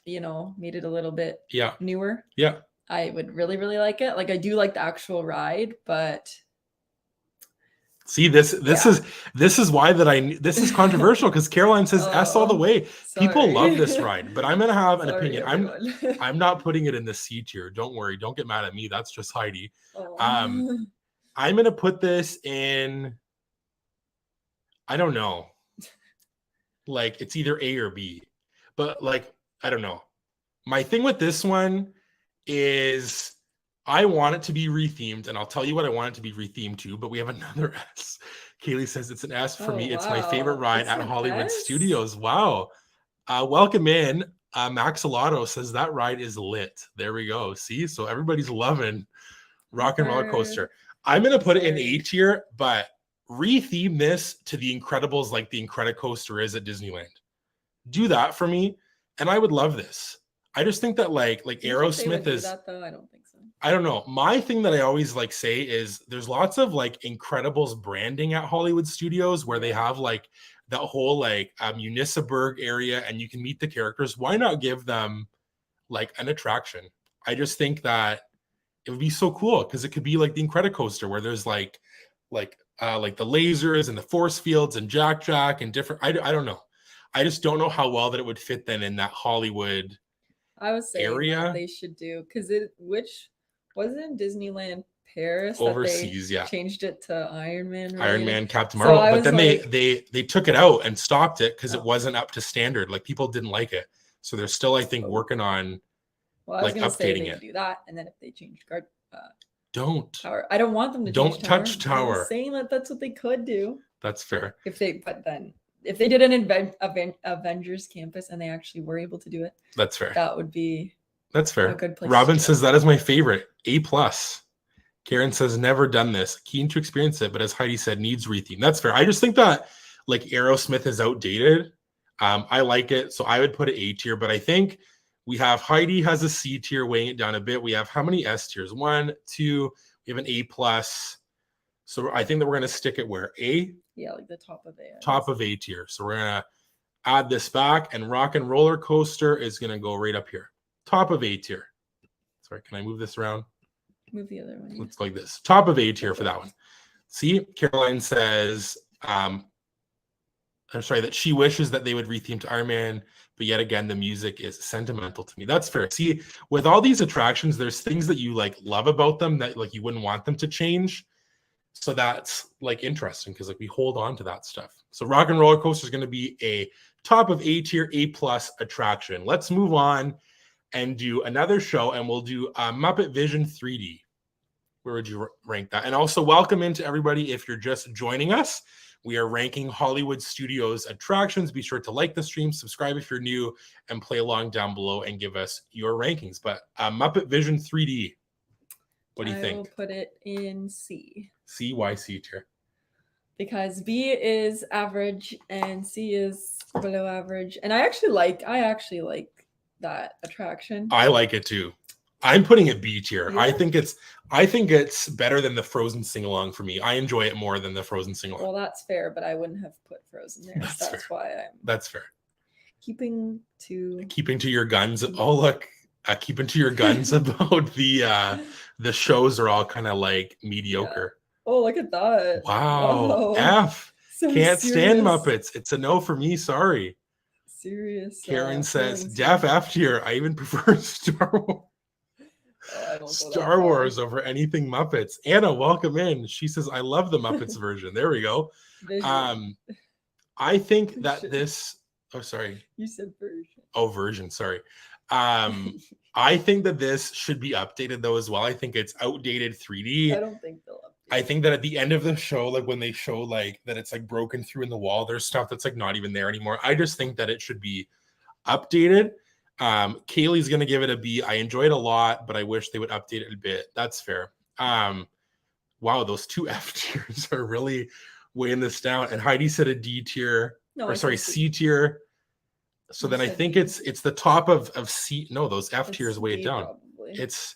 you know, made it a little bit newer. Yeah. I would really, really like it. Like I do like the actual ride, but see, this is why this is controversial because Caroline says S all the way. Sorry. People love this ride, but I'm gonna have an opinion. I'm not putting it in the C tier. Don't worry, don't get mad at me. That's just Heidi. I'm gonna put this in. I don't know. Like it's either A or B, but like I don't know. My thing with this one is I want it to be rethemed, and I'll tell you what I want it to be rethemed to, but we have another S. Kaylee says it's an S for me. Wow. It's my favorite ride at Hollywood Studios. Wow. Welcome in. Max Alato says that ride is lit. There we go. See? So everybody's loving Rock and Roller Coaster. I'm going to put it in A tier, but retheme this to the Incredibles like the Incredicoaster is at Disneyland. Do that for me, and I would love this. I just think that like Aerosmith is that, though? I don't think so. I don't know. My thing that I always like say is there's lots of like Incredibles branding at Hollywood Studios where they have like that whole like Municiberg area and you can meet the characters. Why not give them like an attraction? I just think that it would be so cool because it could be like the Incredicoaster where there's like the lasers and the force fields and Jack and different. I don't know. I just don't know how well that it would fit then in that Hollywood. I was saying area they should do because which wasn't in Disneyland Paris overseas, that they changed it to Iron Man. Right? Iron Man, Captain Marvel, but then they took it out and stopped it because it wasn't up to standard. Like people didn't like it, so they're still I think working on updating it. Do that, and then if they change don't Tower, I don't want them to don't touch Tower. I'm saying that's what they could do. That's fair. If they did an Avengers campus and they actually were able to do it, that's fair. That would be a good place. Robin says that is my favorite. A+. Karen says never done this. Keen to experience it, but as Heidi said, needs retheme. That's fair. I just think that like Aerosmith is outdated. I like it, so I would put it A tier. But I think we have Heidi has a C tier, weighing it down a bit. We have how many S tiers? 1, 2. We have an A+. So I think that we're gonna stick it where A. Yeah, like the top of A. Top of A tier. So we're going to add this back, and Rock and Roller Coaster is going to go right up here. Top of A tier. Sorry, can I move this around? Move the other one. Looks like this. Top of A tier for that one. See, Caroline says, that she wishes that they would retheme to Iron Man, but yet again, the music is sentimental to me. That's fair. See, with all these attractions, there's things that you like love about them that like you wouldn't want them to change. So that's like interesting because like we hold on to that stuff. So Rock and Roller Coaster is going to be a top of A tier, A+ attraction. Let's move on and do another show, and we'll do Muppet Vision 3D. Where would you rank that? And also welcome into everybody if you're just joining us. We are ranking Hollywood Studios attractions. Be sure to like the stream, subscribe if you're new, and play along down below and give us your rankings. But Muppet Vision 3D, what do you think? I will put it in C. C, why C tier? Because B is average and C is below average. And I actually like that attraction. I like it too. I'm putting it B tier. Yeah. I think it's better than the Frozen sing-along for me. I enjoy it more than the Frozen sing-along. Well, that's fair, but I wouldn't have put Frozen there. That's why I'm That's fair. Keeping to your guns. Oh, look, keeping to your guns about the shows are all kind of like mediocre. Yeah. Oh, look at that. Wow. F. So can't stand Muppets. It's a no for me. Sorry. Serious. Karen says, def F tier. I even prefer Star Wars. Star Wars over anything Muppets. Anna, welcome in. She says, I love the Muppets version. There we go. I think that this, oh, sorry. You said version. Oh, version. Sorry. I think that this should be updated though as well. I think it's outdated 3D. I don't think they'll update. I think that at the end of the show, like when they show like that it's like broken through in the wall, there's stuff that's like not even there anymore. I just think that it should be updated. Kaylee's gonna give it a B. I enjoy it a lot, but I wish they would update it a bit. That's fair. Wow, those two F tiers are really weighing this down. And Heidi said a D tier, C tier. So then I think it's the top of C. No, those F tiers weigh it down. Probably. It's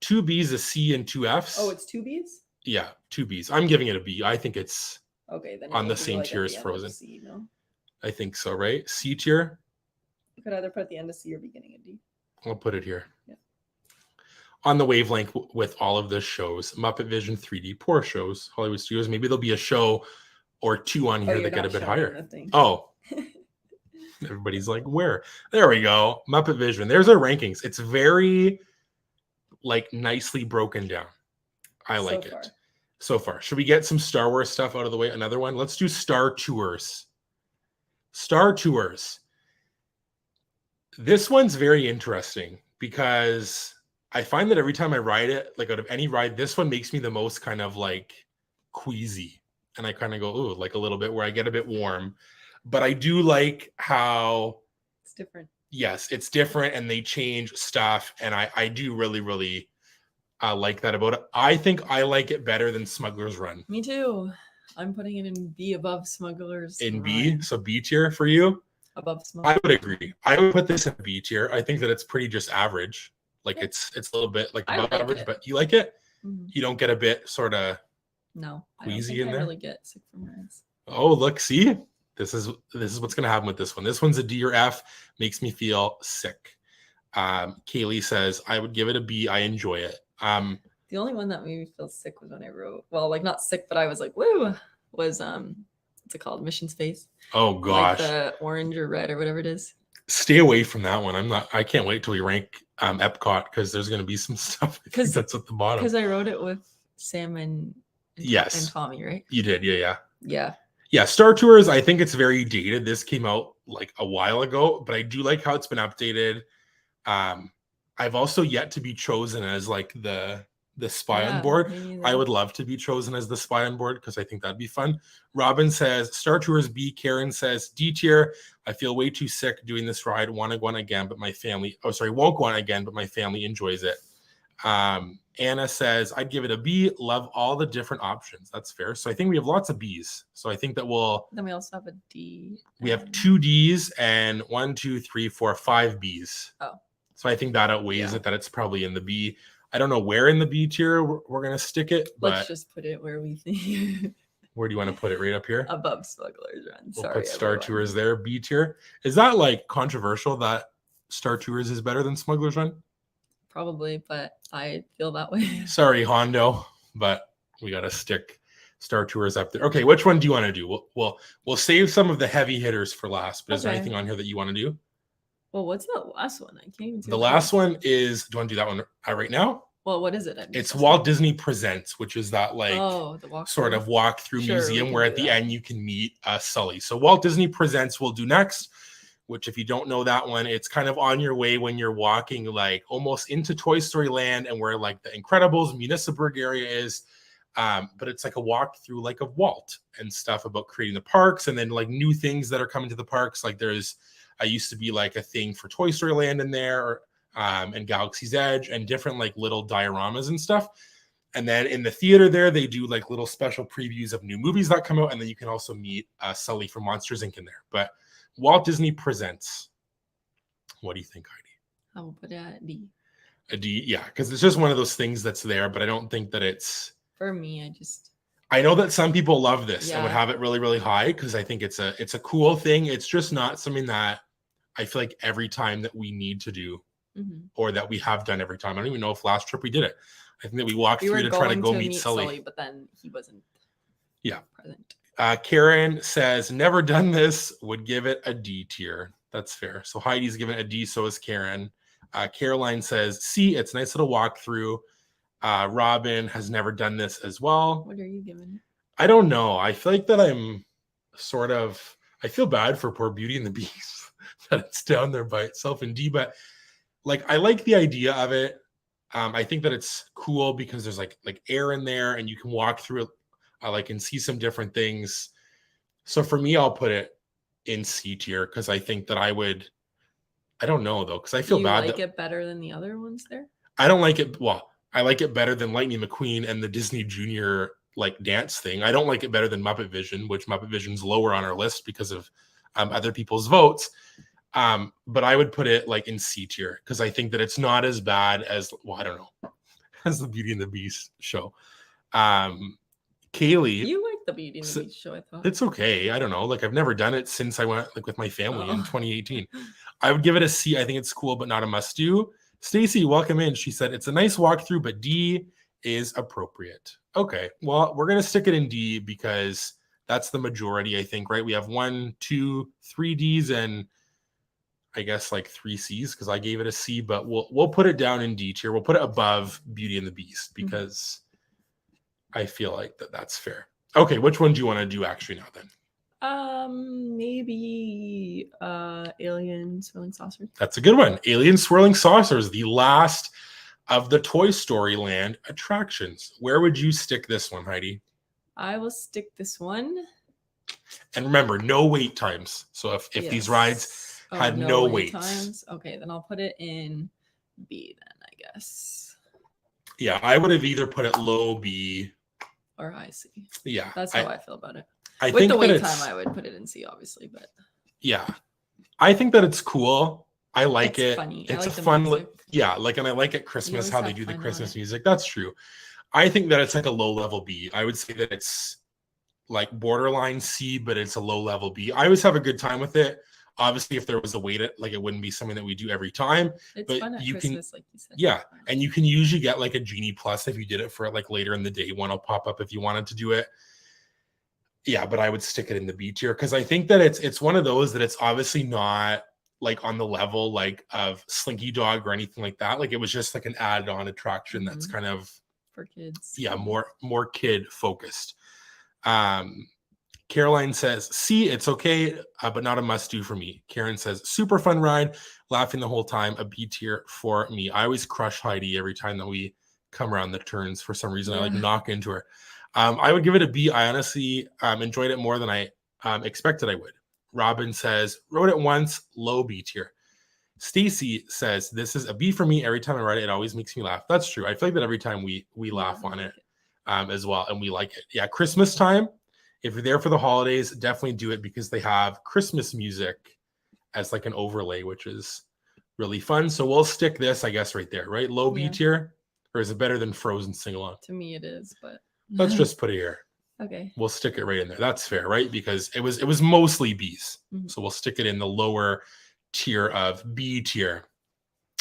2 B's, a C, and 2 F's. Oh, it's 2 B's? Yeah, 2 B's. I'm giving it a B. I think it's then on the same tier as Frozen. C, no? I think so, right? C tier. You could either put at the end of C or beginning of D. I'll put it here. Yeah. On the wavelength with all of the shows, Muppet Vision 3D, poor shows, Hollywood Studios. Maybe there'll be a show or two on here that get a bit higher. Oh. Everybody's like, where? There we go. Muppet Vision. There's our rankings. It's very like nicely broken down. I like it so far. Should we get some Star Wars stuff out of the way? Another one. Let's do Star Tours. Star Tours. This one's very interesting because I find that every time I ride it, like out of any ride, this one makes me the most kind of like queasy. And I kind of go, ooh, like a little bit where I get a bit warm. But I do like how it's different. Yes, it's different and they change stuff. And I do really, really like that about it. I think I like it better than Smuggler's Run. Me too. I'm putting it in B above Smuggler's In Run. B? So B tier for you? Above Smuggler's. I would agree. I would put this in B tier. I think that it's pretty just average. Like it's a little bit like above average, but you like it? Mm-hmm. You don't get a bit sort of queasy in there? I really get sick from rides. Oh, look, see? This is what's going to happen with this one. This one's a D or F. Makes me feel sick. Kaylee says, I would give it a B. I enjoy it. The only one that made me feel sick was when I wrote, well, like not sick, but I was like, woo, was, what's it called? Mission Space. Oh, gosh. Like the orange or red or whatever it is. Stay away from that one. I can't wait till we rank Epcot because there's going to be some stuff that's at the bottom. Because I wrote it with Sam and Tommy, right? You did. Yeah. Yeah, Star Tours, I think it's very dated. This came out like a while ago, but I do like how it's been updated. I've also yet to be chosen as like the spy on board. I would love to be chosen as the spy on board because I think that'd be fun. Robin says, Star Tours B. Karen says, D tier. I feel way too sick doing this ride. Want to go on again, but my family, won't go on again, but my family enjoys it. Anna says, I'd give it a B. Love all the different options. That's fair. So I think we have lots of Bs. So I think that Then we also have a D. We have 2 Ds and 1, 2, 3, 4, 5 Bs. Oh. So I think that outweighs it, that it's probably in the B. I don't know where in the B tier we're going to stick it. Let's just put it where we think. Where do you want to put it? Right up here? Above Smuggler's Run. We'll put Star Tours there. B tier. Is that like controversial that Star Tours is better than Smuggler's Run? Probably, but I feel that way. Sorry, Hondo, but we got to stick Star Tours up there. Okay, which one do you want to do? We'll save some of the heavy hitters for last, but is there anything on here that you want to do? Well, what's that last one? I can't even see. The last one is, do you want to do that one right now? Well, what is it? It's Walt Disney Presents, which is that like sort of walk through museum where at the end you can meet Sully. So Walt Disney Presents we'll do next, which if you don't know that one, it's kind of on your way when you're walking like almost into Toy Story Land and where like the Incredibles Municipal area is. But it's like a walk through like of Walt and stuff about creating the parks and then like new things that are coming to the parks. Like I used to be like a thing for Toy Story Land in there, and Galaxy's Edge and different like little dioramas and stuff. And then in the theater there, they do like little special previews of new movies that come out. And then you can also meet Sully from Monsters Inc. in there. But Walt Disney Presents. What do you think, Heidi? I will put it at D. A D, yeah, because it's just one of those things that's there, but I don't think that it's... For me, I know that some people love this and would have it really, really high because I think it's a cool thing. It's just not something that I feel like every time that we need to do or that we have done every time. I don't even know if last trip we did it. I think that we walked through to try to go meet Sully. But then he wasn't present. Karen says, never done this, would give it a D tier. That's fair. So Heidi's given it a D, so is Karen. Caroline says, C, it's a nice little walkthrough. Robin has never done this as well. What are you giving? I don't know. I feel like that I feel bad for poor Beauty and the Beast that it's down there by itself in D, but like I like the idea of it. I think that it's cool because there's like air in there and you can walk through it and see some different things. So for me, I'll put it in C tier because I think that I don't know though, because I feel bad. Do you like it better than the other ones there? I don't like it. Well, I like it better than Lightning McQueen and the Disney Junior like dance thing. I don't like it better than Muppet Vision, which Muppet Vision's lower on our list because of other people's votes. But I would put it like in C tier because I think that it's not as bad as, I don't know, as the Beauty and the Beast show. Kaylee, you like the Beauty and the Beast show? I thought it's okay. I don't know. Like I've never done it since I went with my family in 2018. I would give it a C. I think it's cool, but not a must do. Stacy, welcome in. She said it's a nice walkthrough, but D is appropriate. Okay, well, we're gonna stick it in D because that's the majority, I think, right? We have 1, 2, 3 Ds and I guess like 3 Cs because I gave it a C, but we'll put it down in D tier. We'll put it above Beauty and the Beast because I feel like that's fair. Okay, which one do you want to do actually now then? Maybe Alien Swirling Saucers. That's a good one. Alien Swirling Saucers, the last of the Toy Story Land attractions. Where would you stick this one, Heidi? I will stick this one. And remember, no wait times. So if these rides had no wait times, okay, then I'll put it in B then, I guess. Yeah, I would have either put it low B or high C. Yeah. That's how I feel about it. With the wait time, I would put it in C, obviously, but yeah, I think that it's cool. I like it. Funny. It's a fun, and I like at Christmas how they do the Christmas music. That's true. I think that it's like a low level B. I would say that it's like borderline C, but it's a low level B. I always have a good time with it. Obviously, if there was a wait, it wouldn't be something that we do every time. It's fun at Christmas, like you said. Yeah, and you can usually get like a Genie Plus if you did it for like later in the day. One will pop up if you wanted to do it. Yeah, but I would stick it in the B tier because I think that it's one of those that it's obviously not like on the level like of Slinky Dog or anything like that. Like it was just like an add-on attraction that's kind of for kids. Yeah, more kid focused. Caroline says, C, it's okay, but not a must do for me. Karen says, super fun ride, laughing the whole time, a B tier for me. I always crush Heidi every time that we come around the turns. For some reason, I like knock into her. I would give it a B. I honestly enjoyed it more than I expected I would. Robin says, rode it once, low B tier. Stacy says, this is a B for me. Every time I ride it, it always makes me laugh. That's true. I feel like that every time we laugh on it as well, and we like it. Yeah, Christmas time, if you're there for the holidays, definitely do it because they have Christmas music as like an overlay, which is really fun. So we'll stick this, I guess, right there, right? Low B tier, or is it better than Frozen Sing-Along? To me, it is, but... Let's just put it here. Okay. We'll stick it right in there. That's fair, right? Because it was mostly B's. So we'll stick it in the lower tier of B tier.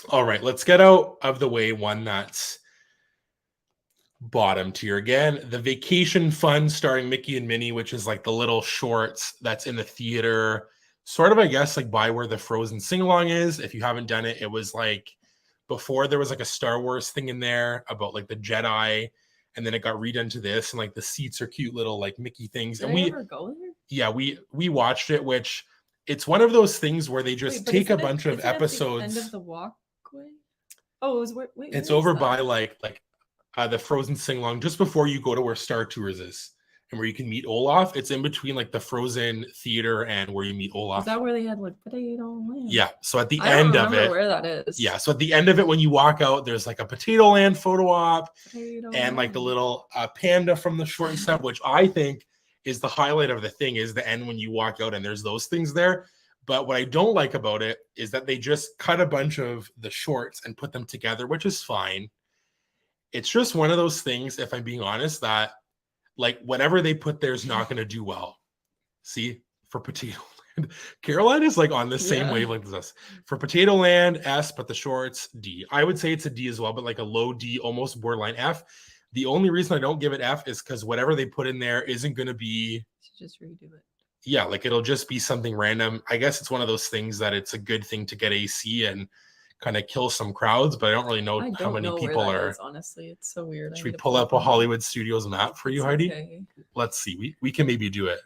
All right, let's get out of the way one that's bottom tier. Again, the Vacation Fun starring Mickey and Minnie, which is like the little shorts that's in the theater. Sort of, I guess, like by where the Frozen Sing-Along is. If you haven't done it, it was like before there was like a Star Wars thing in there about like the Jedi, and then it got redone to this, and like the seats are cute little like Mickey things. Did and I ever go there? Yeah, we watched it, which it's one of those things where they just take a bunch of episodes. At the end of the walkway? Oh, it was it's over by like the Frozen sing-along just before you go to where Star Tours is and where you can meet Olaf. It's in between like the Frozen theater and where you meet Olaf. Is that where they had like Potato Land? Yeah. So at the end of it, where that is. Yeah. So at the end of it, when you walk out, there's like a Potato Land photo op and like the little panda from the short and stuff, which I think is the highlight of the thing, is the end when you walk out and there's those things there. But what I don't like about it is that they just cut a bunch of the shorts and put them together, which is fine. It's just one of those things, if I'm being honest, that like whatever they put there is not going to do well. See, for Potato Land, Caroline is like on the same wavelength as us. For Potato Land, S, but the shorts, D. I would say it's a D as well, but like a low D, almost borderline F. The only reason I don't give it F is because whatever they put in there isn't going to be. Just redo it. Yeah, like it'll just be something random. I guess it's one of those things that it's a good thing to get AC and kind of kill some crowds, but I don't really know how many people are. Honestly, it's so weird. Should we pull up a Hollywood Studios map for you, Heidi? Okay. Let's see. We can maybe do it.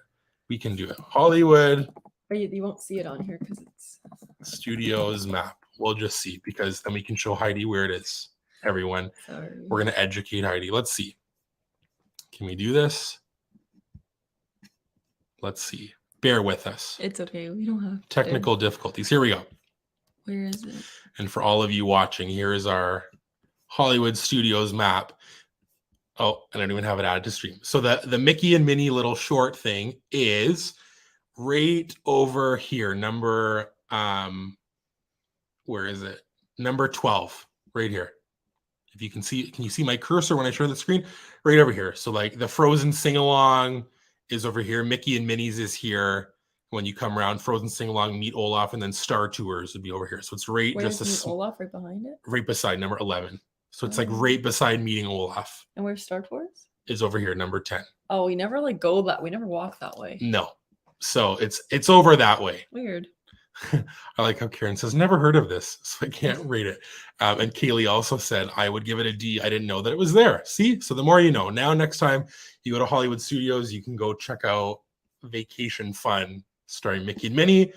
We can do it. Hollywood. You won't see it on here because it's Studios map. We'll just see, because then we can show Heidi where it is. Everyone, we're going to educate Heidi. Let's see. Can we do this? Let's see. Bear with us. It's okay. We don't have technical difficulties. Here we go. Where is it? And for all of you watching, here is our Hollywood Studios map. Oh, and I don't even have it added to stream. So the Mickey and Minnie little short thing is right over here. Number, where is it? Number 12, right here. If you can see, can you see my cursor when I share the screen? Right over here. So like the Frozen sing-along is over here. Mickey and Minnie's is here. When you come around, Frozen sing-along, meet Olaf, and then Star Tours would be over here. So it's right just Olaf right behind it? Right beside number 11. So it's like right beside meeting Olaf. And where's Star Tours? Is over here, number 10. Oh, we never like go that. We never walk that way. No. So it's over that way. Weird. I like how Karen says, never heard of this, so I can't rate it. And Kaylee also said, I would give it a D. I didn't know that it was there. See? So the more you know. Now, next time you go to Hollywood Studios, you can go check out Vacation Fun starring Mickey and Minnie,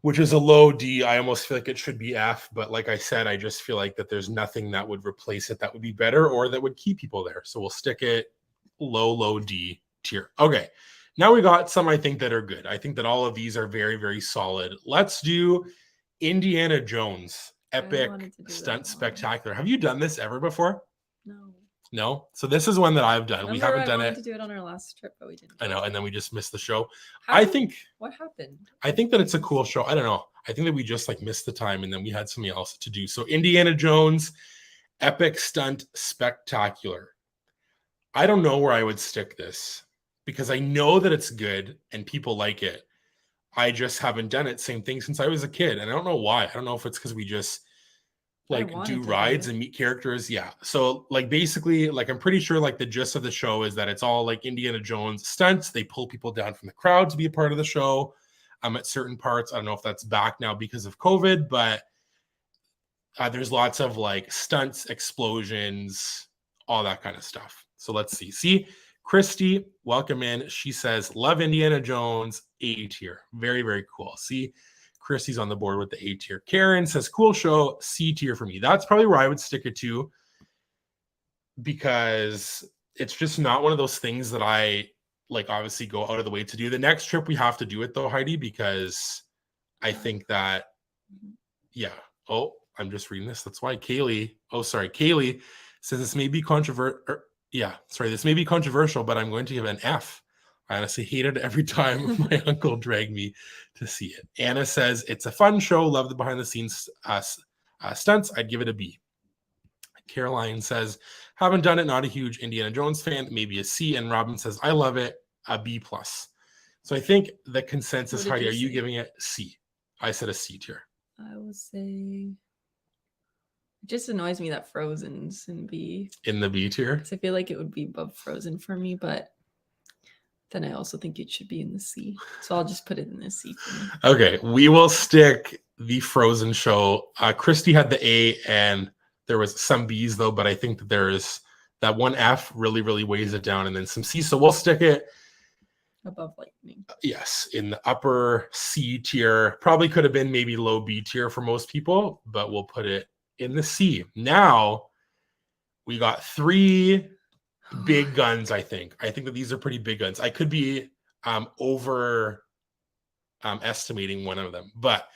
which is a low D. I almost feel like it should be F. But like I said, I just feel like that there's nothing that would replace it that would be better or that would keep people there. So we'll stick it low D tier. Okay. Now we got some I think that are good. I think that all of these are very, very solid. Let's do Indiana Jones Epic Stunt Spectacular. Have you done this ever before? No? So this is one that I've done. We haven't done it. I wanted to do it on our last trip, but we didn't. I know, and then we just missed the show. What happened? I think that it's a cool show. I don't know. I think that we just like missed the time and then we had something else to do. So Indiana Jones Epic Stunt Spectacular. I don't know where I would stick this, because I know that it's good and people like it. I just haven't done it. Same thing since I was a kid. And I don't know why. I don't know if it's because we just like do rides and meet characters. Yeah. So like basically, like I'm pretty sure like the gist of the show is that it's all like Indiana Jones stunts. They pull people down from the crowd to be a part of the show. At certain parts. I don't know if that's back now because of COVID, but there's lots of like stunts, explosions, all that kind of stuff. So let's see. See, Christy, welcome in. She says, love Indiana Jones, A tier. Very, very cool. See, Christy's on the board with the A tier. Karen says, cool show, C tier for me. That's probably where I would stick it to, because it's just not one of those things that I like obviously go out of the way to do. The next trip we have to do it though, Heidi, because I think that, yeah. Oh, I'm just reading this. That's why Kaylee says this may be controversial. Yeah, sorry, this may be controversial, but I'm going to give an F. I honestly hated it every time my uncle dragged me to see it. Anna says, it's a fun show. Love the behind the scenes stunts. I'd give it a B. Caroline says, haven't done it. Not a huge Indiana Jones fan. Maybe a C. And Robin says, I love it. A B+. So I think the consensus, Heidi, are you giving it C? I said a C tier. I would say... It just annoys me that Frozen's in B. In the B tier? Because I feel like it would be above Frozen for me, but then I also think it should be in the C. So I'll just put it in the C for me. Okay, we will stick the Frozen show. Christy had the A, and there was some B's though, but I think that there is that one F really, really weighs it down, and then some C. So we'll stick it above lightning. Yes, in the upper C tier. Probably could have been maybe low B tier for most people, but we'll put it in the C. Now we got 3 big guns. I think that these are pretty big guns. I could be over estimating one of them, but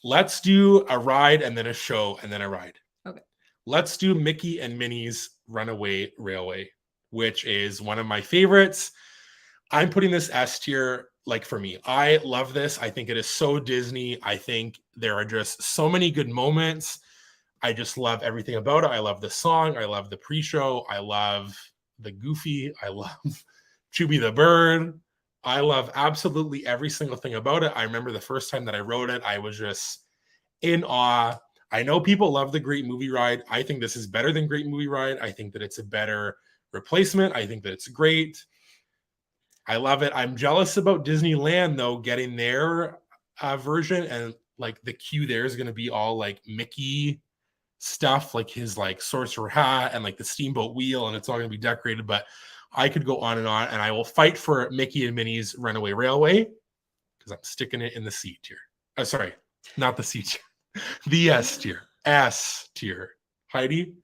let's do a ride and then a show and then a ride. Okay. Let's do Mickey and Minnie's Runaway Railway, which is one of my favorites. I'm putting this S tier, like for me. I love this. I think it is so Disney. I think there are just so many good moments. I just love everything about it. I love the song. I love the pre-show. I love the Goofy. I love Chubby the Bird. I love absolutely every single thing about it. I remember the first time that I wrote it, I was just in awe. I know people love the Great Movie Ride. I think this is better than Great Movie Ride. I think that it's a better replacement. I think that it's great. I love it. I'm jealous about Disneyland though, getting their version, and like the queue there is going to be all like Mickey stuff, like his like sorcerer hat and like the steamboat wheel, and it's all going to be decorated. But I could go on, and I will fight for Mickey and Minnie's Runaway Railway because I'm sticking it in the C tier. Sorry, not the C tier, the S tier. S tier. Heidi,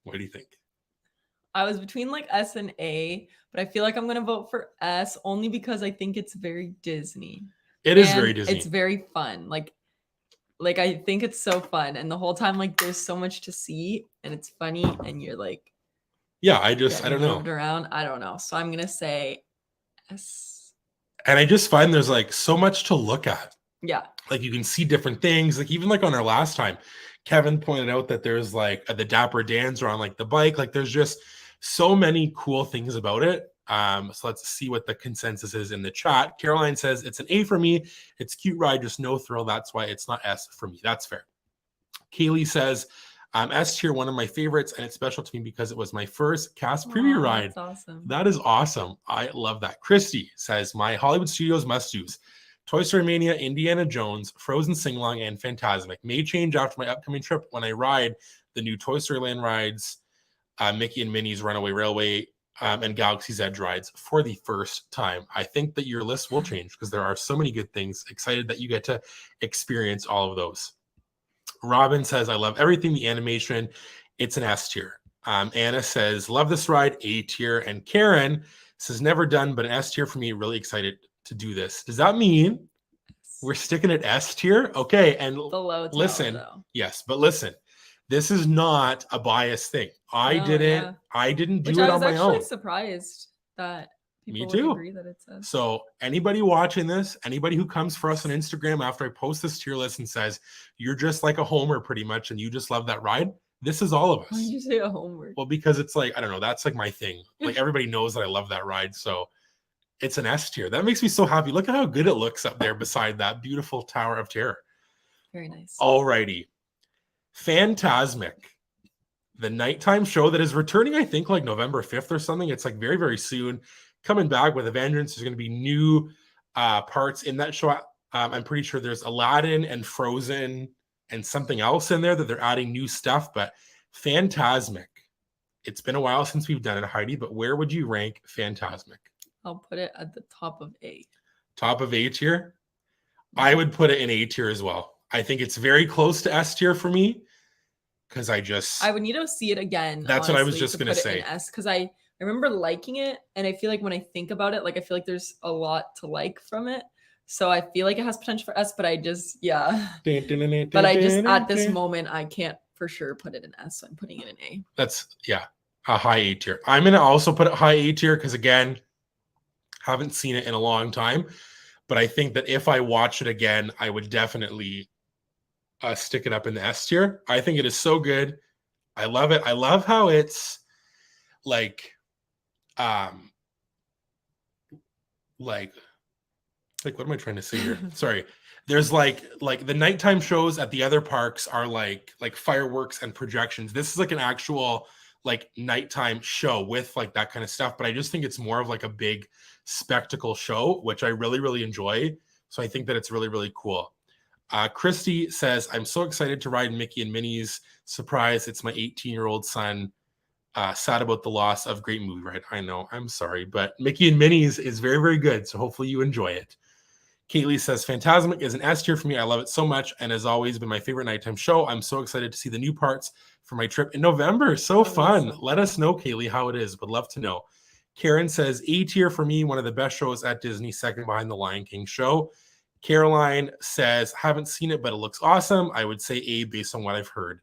what do you think? I was between like S and A, but I feel like I'm going to vote for S only because I think it's very Disney. It is very Disney. It's very fun. Like I think it's so fun. And the whole time, like there's so much to see and it's funny. And you're like, yeah, I don't know. Around. I don't know. So I'm going to say S. And I just find there's like so much to look at. Yeah. Like you can see different things. Like even like on our last time, Kevin pointed out that there's like the Dapper Dans are on like the bike. Like there's just so many cool things about it. So let's see what the consensus is in the chat. Caroline says it's an A for me. It's cute ride, just no thrill. That's why it's not S for me. That's fair. Kaylee says S tier, one of my favorites, and it's special to me because it was my first cast preview ride. That's awesome. That is awesome. I love that. Christy says my Hollywood Studios must-dos: Toy Story Mania, Indiana Jones, Frozen Sing-Along, and Fantasmic. May change after my upcoming trip when I ride the new Toy Story Land rides, Mickey and Minnie's Runaway Railway, and Galaxy's Edge rides for the first time. I think that your list will change because there are so many good things. Excited that you get to experience all of those. Robin says, I love everything. The animation, it's an S tier. Anna says, love this ride, A tier. And Karen says, never done, but an S tier for me. Really excited to do this. Does that mean we're sticking at S tier? Okay. And listen, yes, but listen, this is not a biased thing. I didn't do it on my own. I was actually surprised that people would agree that it's S. So anybody watching this, anybody who comes for us on Instagram after I post this tier list and says, you're just like a homer pretty much, and you just love that ride, this is all of us. Why did you say a homer? Well, because it's like, I don't know, that's like my thing. Like everybody knows that I love that ride. So it's an S tier. That makes me so happy. Look at how good it looks up there beside that beautiful Tower of Terror. Very nice. Alrighty. Fantasmic, the nighttime show that is returning, I think like November 5th or something. It's like very, very soon. Coming back with a vengeance. There's going to be new parts in that show. I'm pretty sure there's Aladdin and Frozen and something else in there that they're adding new stuff. But Fantasmic, it's been a while since we've done it, Heidi, but where would you rank Fantasmic? I'll put it at the top of A. Top of A tier? I would put it in A tier as well. I think it's very close to S tier for me because I would need to see it again. That's honestly what I was just going to say. Because I remember liking it, and I feel like when I think about it, like I feel like there's a lot to like from it. So I feel like it has potential for S, but I just at this moment I can't for sure put it in S, so I'm putting it in A. That's a high A tier. I'm going to also put it high A tier because again, haven't seen it in a long time, but I think that if I watch it again, I would definitely stick it up in the S tier. I think it is so good. I love it. I love how it's like what am I trying to say here? Sorry. There's like the nighttime shows at the other parks are like fireworks and projections. This is like an actual like nighttime show with like that kind of stuff. But I just think it's more of like a big spectacle show, which I really, really enjoy. So I think that it's really, really cool. Christy says, I'm so excited to ride Mickey and Minnie's. Surprise, it's my 18-year-old son. Sad about the loss of great movie ride. I know, I'm sorry, but Mickey and Minnie's is very, very good. So hopefully you enjoy it. Kaylee says, Fantasmic is an S tier for me. I love it so much and has always been my favorite nighttime show. I'm so excited to see the new parts for my trip in November. So fun. Let us know, Kaylee, how it is. Would love to know. Karen says, A tier for me, one of the best shows at Disney, second behind the Lion King show. Caroline says, haven't seen it, but it looks awesome. I would say A based on what I've heard.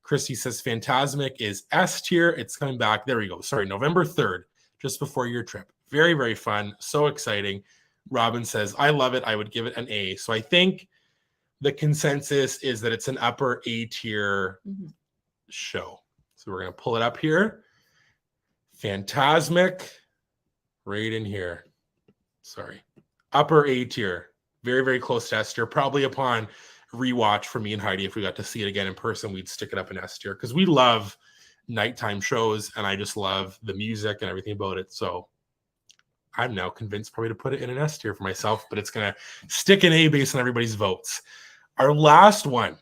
Christy says, Fantasmic is S tier. It's coming back. There we go. Sorry, November 3rd, just before your trip. Very, very fun. So exciting. Robin says, I love it. I would give it an A. So I think the consensus is that it's an upper A tier show. So we're going to pull it up here. Fantasmic, right in here. Sorry. Upper A tier. Very, very close to S tier. Probably upon rewatch for me and Heidi, if we got to see it again in person, we'd stick it up in S tier because we love nighttime shows and I just love the music and everything about it. So I'm now convinced probably to put it in an S tier for myself, but it's going to stick an A based on everybody's votes. Our last one,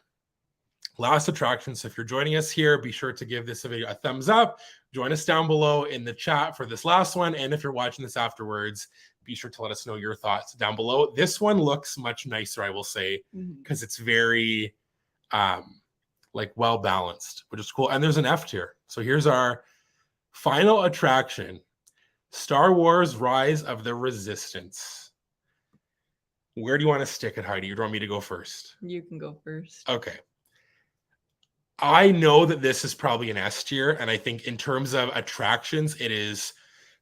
last attraction. So if you're joining us here, be sure to give this video a thumbs up. Join us down below in the chat for this last one. And if you're watching this afterwards, be sure to let us know your thoughts down below. This one looks much nicer, I will say, because it's very like well balanced, which is cool. And there's an F tier. So here's our final attraction. Star Wars Rise of the Resistance. Where do you want to stick it, Heidi? Or do you want me to go first? You can go first. Okay. I know that this is probably an S tier, and I think in terms of attractions, it is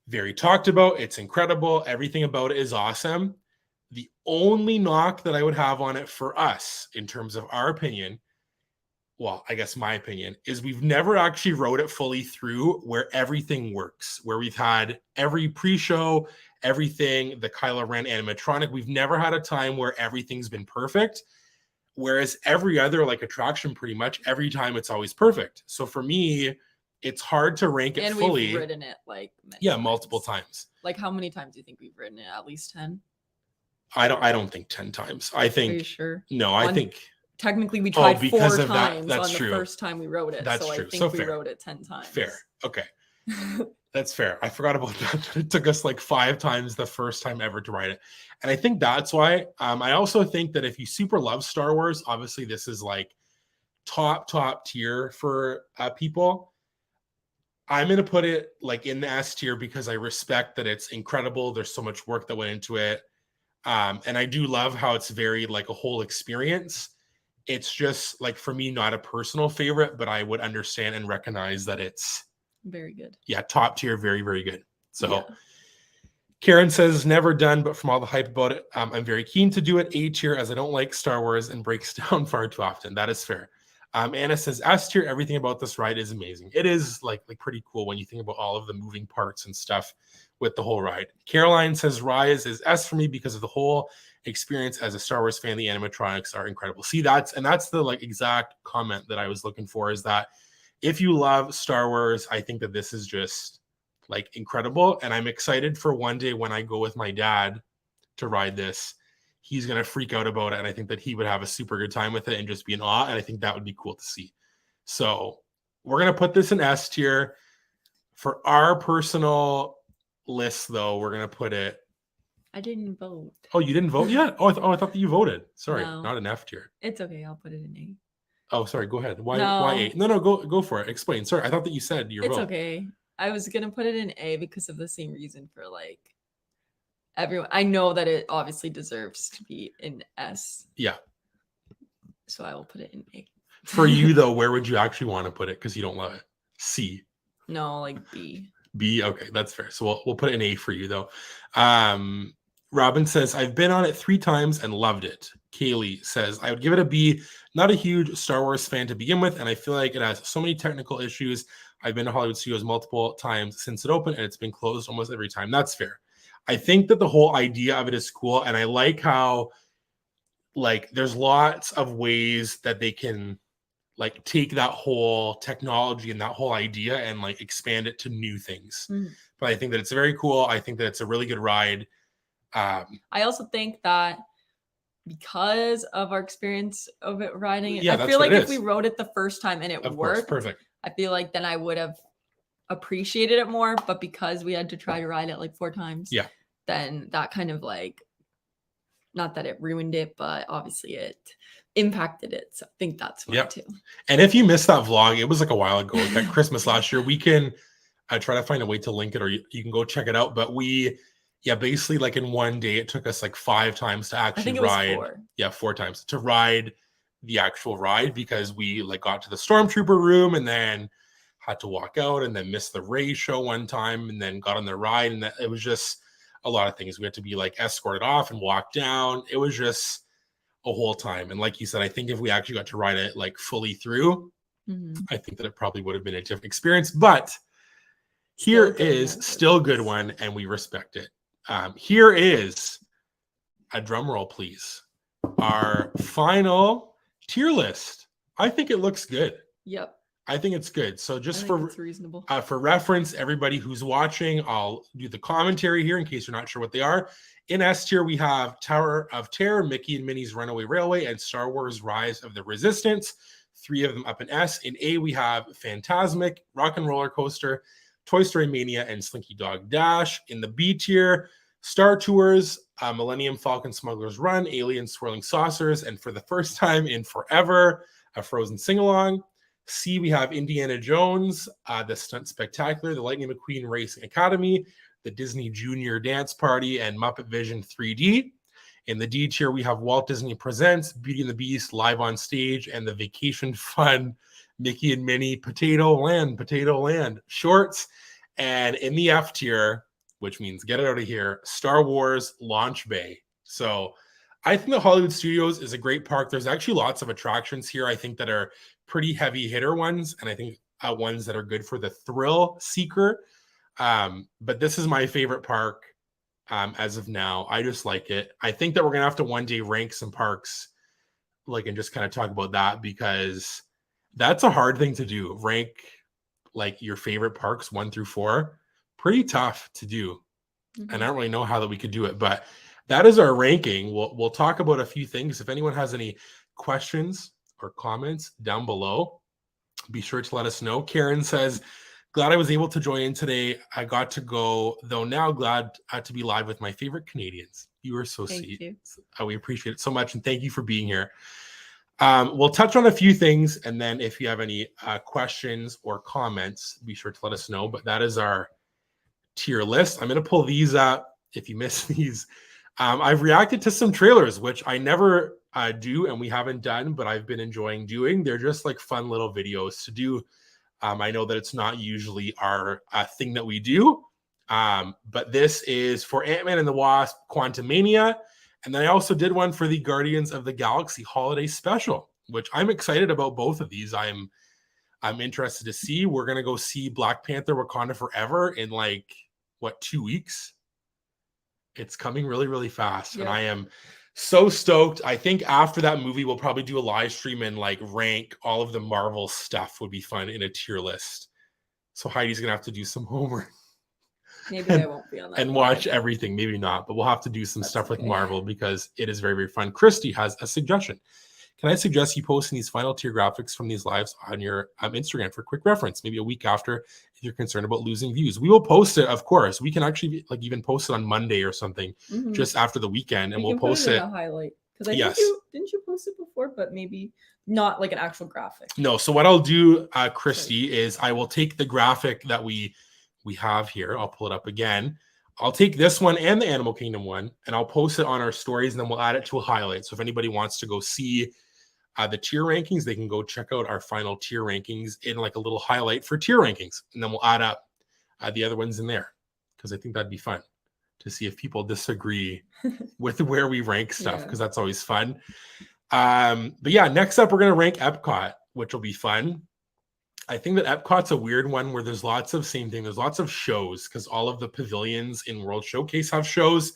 very talked about. It's incredible. Everything about it is awesome. The only knock that I would have on it for us, in terms of our opinion, well, I guess my opinion, is we've never actually wrote it fully through where everything works, where we've had every pre-show, everything, the Kylo Ren animatronic. We've never had a time where everything's been perfect. Whereas every other like attraction, pretty much every time it's always perfect. So for me, it's hard to rank it fully. And we've ridden it like multiple times. Like how many times do you think we've ridden it? At least 10? I don't think 10 times. I think. Are you sure? No, I think. Technically, we tried 4 times that's on true. the first time we wrote it. That's so true. I think So we fair. wrote it 10 times. Fair. Okay. That's fair. I forgot about that. It took us like 5 times the first time ever to write it. And I think that's why. I also think that if you super love Star Wars, obviously this is like top tier for people. I'm going to put it like in the S tier because I respect that it's incredible. There's so much work that went into it. And I do love how it's very like a whole experience. It's just like, for me, not a personal favorite, but I would understand and recognize that it's very good. Yeah, top tier, very, very good. So Karen says, never done, but from all the hype about it, I'm very keen to do it. A tier, as I don't like Star Wars and breaks down far too often. That is fair. Anna says, S tier, everything about this ride is amazing. It is like pretty cool when you think about all of the moving parts and stuff with the whole ride. Caroline says, Rise is S for me because of the whole experience as a Star Wars fan. The animatronics are incredible. See, that's the like exact comment that I was looking for, is that if you love Star Wars, I think that this is just like incredible. And I'm excited for one day when I go with my dad to ride this. He's going to freak out about it. And I think that he would have a super good time with it and just be in awe. And I think that would be cool to see. So we're going to put this in S tier. For our personal list, though, we're going to put it. I didn't vote. Oh, you didn't vote yet? Oh, I thought that you voted. Sorry, no. Not an F tier. It's okay. I'll put it in A. Oh, sorry. Go ahead. Why A? No, go for it. Explain. Sorry, I thought that you said your vote. It's okay. I was going to put it in A because of the same reason for like everyone. I know that it obviously deserves to be in S. Yeah. So I will put it in A. For you, though, where would you actually want to put it? Because you don't love it. C. No, like B. B. Okay, that's fair. So we'll put an A for you, though. Robin says, I've been on it 3 times and loved it. Kaylee says, I would give it a B. Not a huge Star Wars fan to begin with, and I feel like it has so many technical issues. I've been to Hollywood Studios multiple times since it opened, and it's been closed almost every time. That's fair. I think that the whole idea of it is cool, and I like how like there's lots of ways that they can like take that whole technology and that whole idea and like expand it to new things. But I think that it's very cool. I think that it's a really good ride. I also think that because of our experience of it riding. Yeah, I feel like if we rode it the first time and it worked, perfect. I feel like then I would have appreciated it more. But because we had to try to ride it like 4 times, then that kind of like, not that it ruined it, but obviously it impacted it. So I think that's why too. And if you missed that vlog, it was like a while ago, like at Christmas last year. We can try to find a way to link it, or you can go check it out. But we, basically like in one day, it took us like 5 times to actually ride. 4. Yeah, 4 times to ride the actual ride, because we like got to the stormtrooper room and then had to walk out and then missed the Ray show one time and then got on the ride. And it was just a lot of things. We had to be like escorted off and walk down. It was just a whole time. And like you said, I think if we actually got to ride it like fully through, I think that it probably would have been a different experience. But here is still a good one, and we respect it. Here is a drum roll, please. Our final tier list. I think it looks good. Yep. I think it's good. So just it's reasonable. For reference, everybody who's watching, I'll do the commentary here in case you're not sure what they are. In S tier, we have Tower of Terror, Mickey and Minnie's Runaway Railway, and Star Wars Rise of the Resistance. 3 of them up in S. In A, we have Phantasmic, Rock and Roller Coaster, Toy Story Mania, and Slinky Dog Dash. In the B tier, Star Tours, Millennium Falcon Smuggler's Run, Alien Swirling Saucers, and for the first time in forever, a Frozen Sing-Along. C, we have Indiana Jones, the Stunt Spectacular, the Lightning McQueen Racing Academy, the Disney Junior Dance Party, and Muppet Vision 3D. In the D tier, we have Walt Disney Presents, Beauty and the Beast live on stage, and the Vacation Fun Mickey and Minnie Potato Land shorts. And in the F tier, which means get it out of here, Star Wars Launch Bay. So I think the Hollywood Studios is a great park. There's actually lots of attractions here, I think, that are pretty heavy hitter ones, and I think ones that are good for the thrill seeker. But this is my favorite park as of now. I just like it. I think that we're gonna have to one day rank some parks, like, and just kind of talk about that, because that's a hard thing to do. Rank like your favorite parks 1 through 4. Pretty tough to do. And I don't really know how that we could do it, but that is our ranking. We'll talk about a few things. If anyone has any questions or comments down below, be sure to let us know. Karen says, glad I was able to join in today. I got to go, though now glad to be live with my favorite Canadians. You are so sweet. We appreciate it so much, and thank you for being here. We'll touch on a few things, and then if you have any questions or comments, be sure to let us know. But that is our tier list. I'm going to pull these up if you missed these. I've reacted to some trailers, which I never do, and we haven't done, but I've been enjoying doing. They're just like fun little videos to do. I know that it's not usually our thing that we do, but this is for Ant-Man and the Wasp Quantumania. And then I also did one for the Guardians of the Galaxy Holiday Special, which I'm excited about. Both of these I'm interested to see. We're going to go see Black Panther Wakanda Forever in 2 weeks. It's coming really, really fast. And I am so stoked. I think after that movie, we'll probably do a live stream and rank all of the Marvel stuff. Would be fun in a tier list. So Heidi's going to have to do some homework. Maybe I won't be on that. And watch everything. Maybe not, but we'll have to do some stuff with Marvel, because it is very, very fun. Christy has a suggestion. Can I suggest you posting these final tier graphics from these lives on your Instagram for quick reference, maybe a week after, if you're concerned about losing views? We will post it, of course. We can actually even post it on Monday or something, just after the weekend, and we'll post it. A highlight, because I think didn't you post it before, but maybe not like an actual graphic. No. So what I'll do, Christy, is I will take the graphic that we have here. I'll pull it up again. I'll take this one and the Animal Kingdom one, and I'll post it on our stories, and then we'll add it to a highlight. So if anybody wants to go see the tier rankings, they can go check out our final tier rankings in a little highlight for tier rankings, and then we'll add up the other ones in there, because I think that'd be fun to see if people disagree with where we rank stuff, because that's always fun. But yeah, next up we're going to rank Epcot, which will be fun. I think that Epcot's a weird one where there's lots of same thing. There's lots of shows, because all of the pavilions in World Showcase have shows.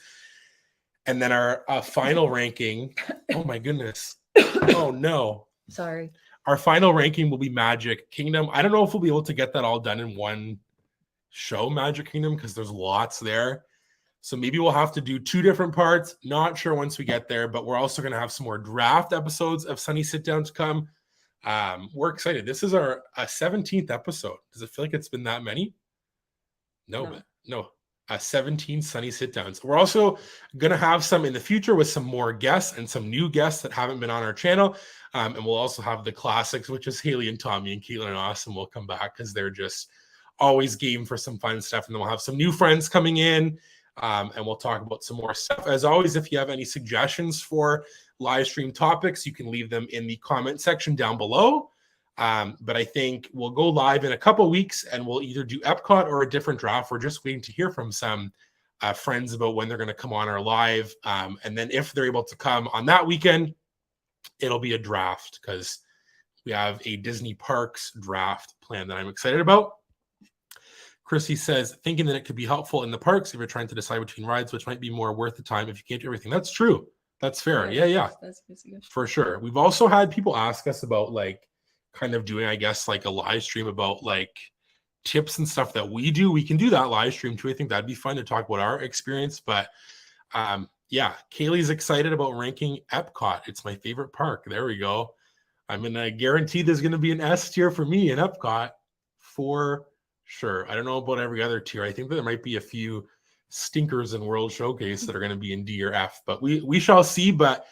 And then our final ranking, oh my goodness. Oh no. Sorry. Our final ranking will be Magic Kingdom. I don't know if we'll be able to get that all done in one show, Magic Kingdom, because there's lots there. So maybe we'll have to do 2 different parts. Not sure once we get there, but we're also going to have some more draft episodes of Sunny Sit Down to come. We're excited. This is our 17th episode. Does it feel like it's been that many? No. 17 Sunny Sit Downs. We're also going to have some in the future with some more guests and some new guests that haven't been on our channel. And we'll also have the classics, which is Haley and Tommy, and Caitlin and Austin will come back because they're just always game for some fun stuff. And then we'll have some new friends coming in. And we'll talk about some more stuff. As always, if you have any suggestions for live stream topics, you can leave them in the comment section down below. But I think we'll go live in a couple of weeks and we'll either do Epcot or a different draft. We're just waiting to hear from some friends about when they're going to come on our live. And then if they're able to come on that weekend, it'll be a draft because we have a Disney Parks draft plan that I'm excited about. Chrissy says, thinking that it could be helpful in the parks if you're trying to decide between rides, which might be more worth the time if you can't do everything. That's true. That's fair. Yeah. That's for sure. We've also had people ask us about like kind of doing, I guess, like a live stream about like tips and stuff that we do. We can do that live stream too. I think that'd be fun to talk about our experience. But yeah, Kaylee's excited about ranking Epcot. It's my favorite park. There we go. I'm going to guarantee there's going to be an S tier for me in Epcot for sure. I don't know about every other tier. I think that there might be a few stinkers in World Showcase that are going to be in D or F, but we shall see. But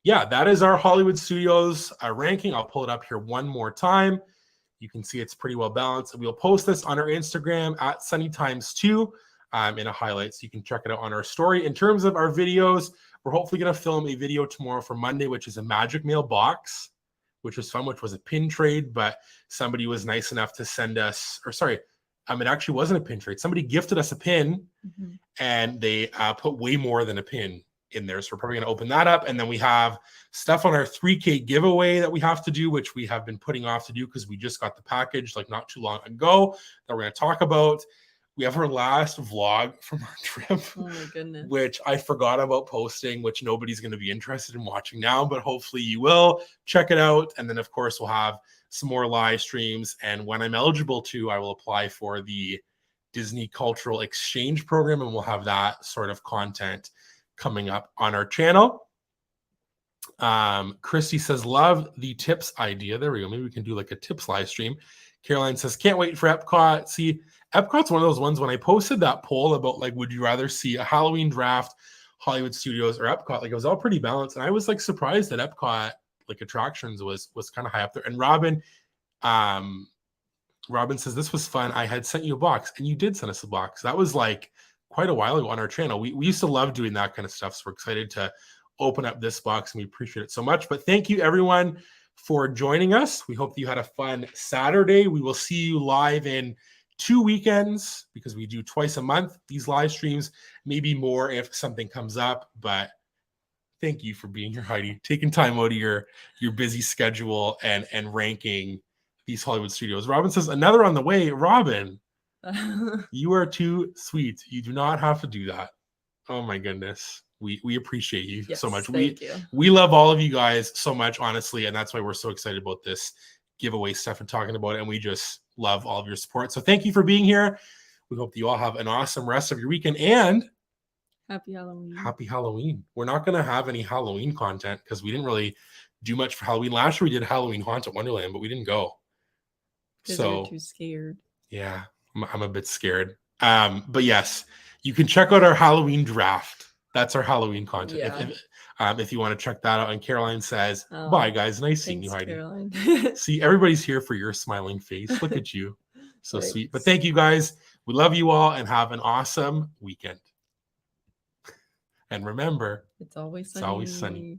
yeah, that is our Hollywood Studios ranking. I'll pull it up here one more time. You can see it's pretty well balanced. We'll post this on our Instagram at sunnytimes2 in a highlight, so you can check it out on our story. In terms of our videos, we're hopefully going to film a video tomorrow for Monday, which is a Magic Mail box, which was fun, which was a pin trade, but somebody was nice enough to send us, or sorry, it actually wasn't a pin trade. Somebody gifted us a pin and they put way more than a pin in there. So we're probably going to open that up. And then we have stuff on our 3K giveaway that we have to do, which we have been putting off to do because we just got the package like not too long ago that we're going to talk about. We have our last vlog from our trip, oh my goodness, which I forgot about posting, which nobody's going to be interested in watching now, but hopefully you will check it out. And then of course we'll have some more live streams. And when I'm eligible to, I will apply for the Disney Cultural Exchange Program, and we'll have that sort of content coming up on our channel. Christy says, love the tips idea. There we go. Maybe we can do like a tips live stream. Caroline says, can't wait for Epcot. See, Epcot's one of those ones when I posted that poll about like, would you rather see a Halloween draft, Hollywood Studios, or Epcot? Like it was all pretty balanced. And I was like surprised that Epcot like attractions was kind of high up there. And Robin says, this was fun. I had sent you a box, and you did send us a box. That was like quite a while ago on our channel. We used to love doing that kind of stuff. So we're excited to open up this box, and we appreciate it so much. But thank you everyone for joining us. We hope that you had a fun Saturday. We will see you live in 2 weekends because we do twice a month these live streams, maybe more if something comes up. But thank you for being here, Heidi, taking time out of your busy schedule and ranking these Hollywood Studios. Robin says, another on the way. Robin, you are too sweet. You do not have to do that. Oh my goodness. We appreciate you so much. We love all of you guys so much, honestly, and that's why we're so excited about this giveaway stuff and talking about it. And we just love all of your support. So thank you for being here. We hope that you all have an awesome rest of your weekend, and happy Halloween. Happy Halloween. We're not going to have any Halloween content because we didn't really do much for Halloween. Last year we did Halloween Haunt at Wonderland, but we didn't go. So you're too scared. Yeah, I'm a bit scared. But yes, you can check out our Halloween draft. That's our Halloween content. Yeah. If you want to check that out. And Caroline says, bye guys. Nice seeing you, Heidi. Caroline. See, everybody's here for your smiling face. Look at you. So sweet. But thank you guys. We love you all, and have an awesome weekend. And remember, it's always sunny. It's always sunny.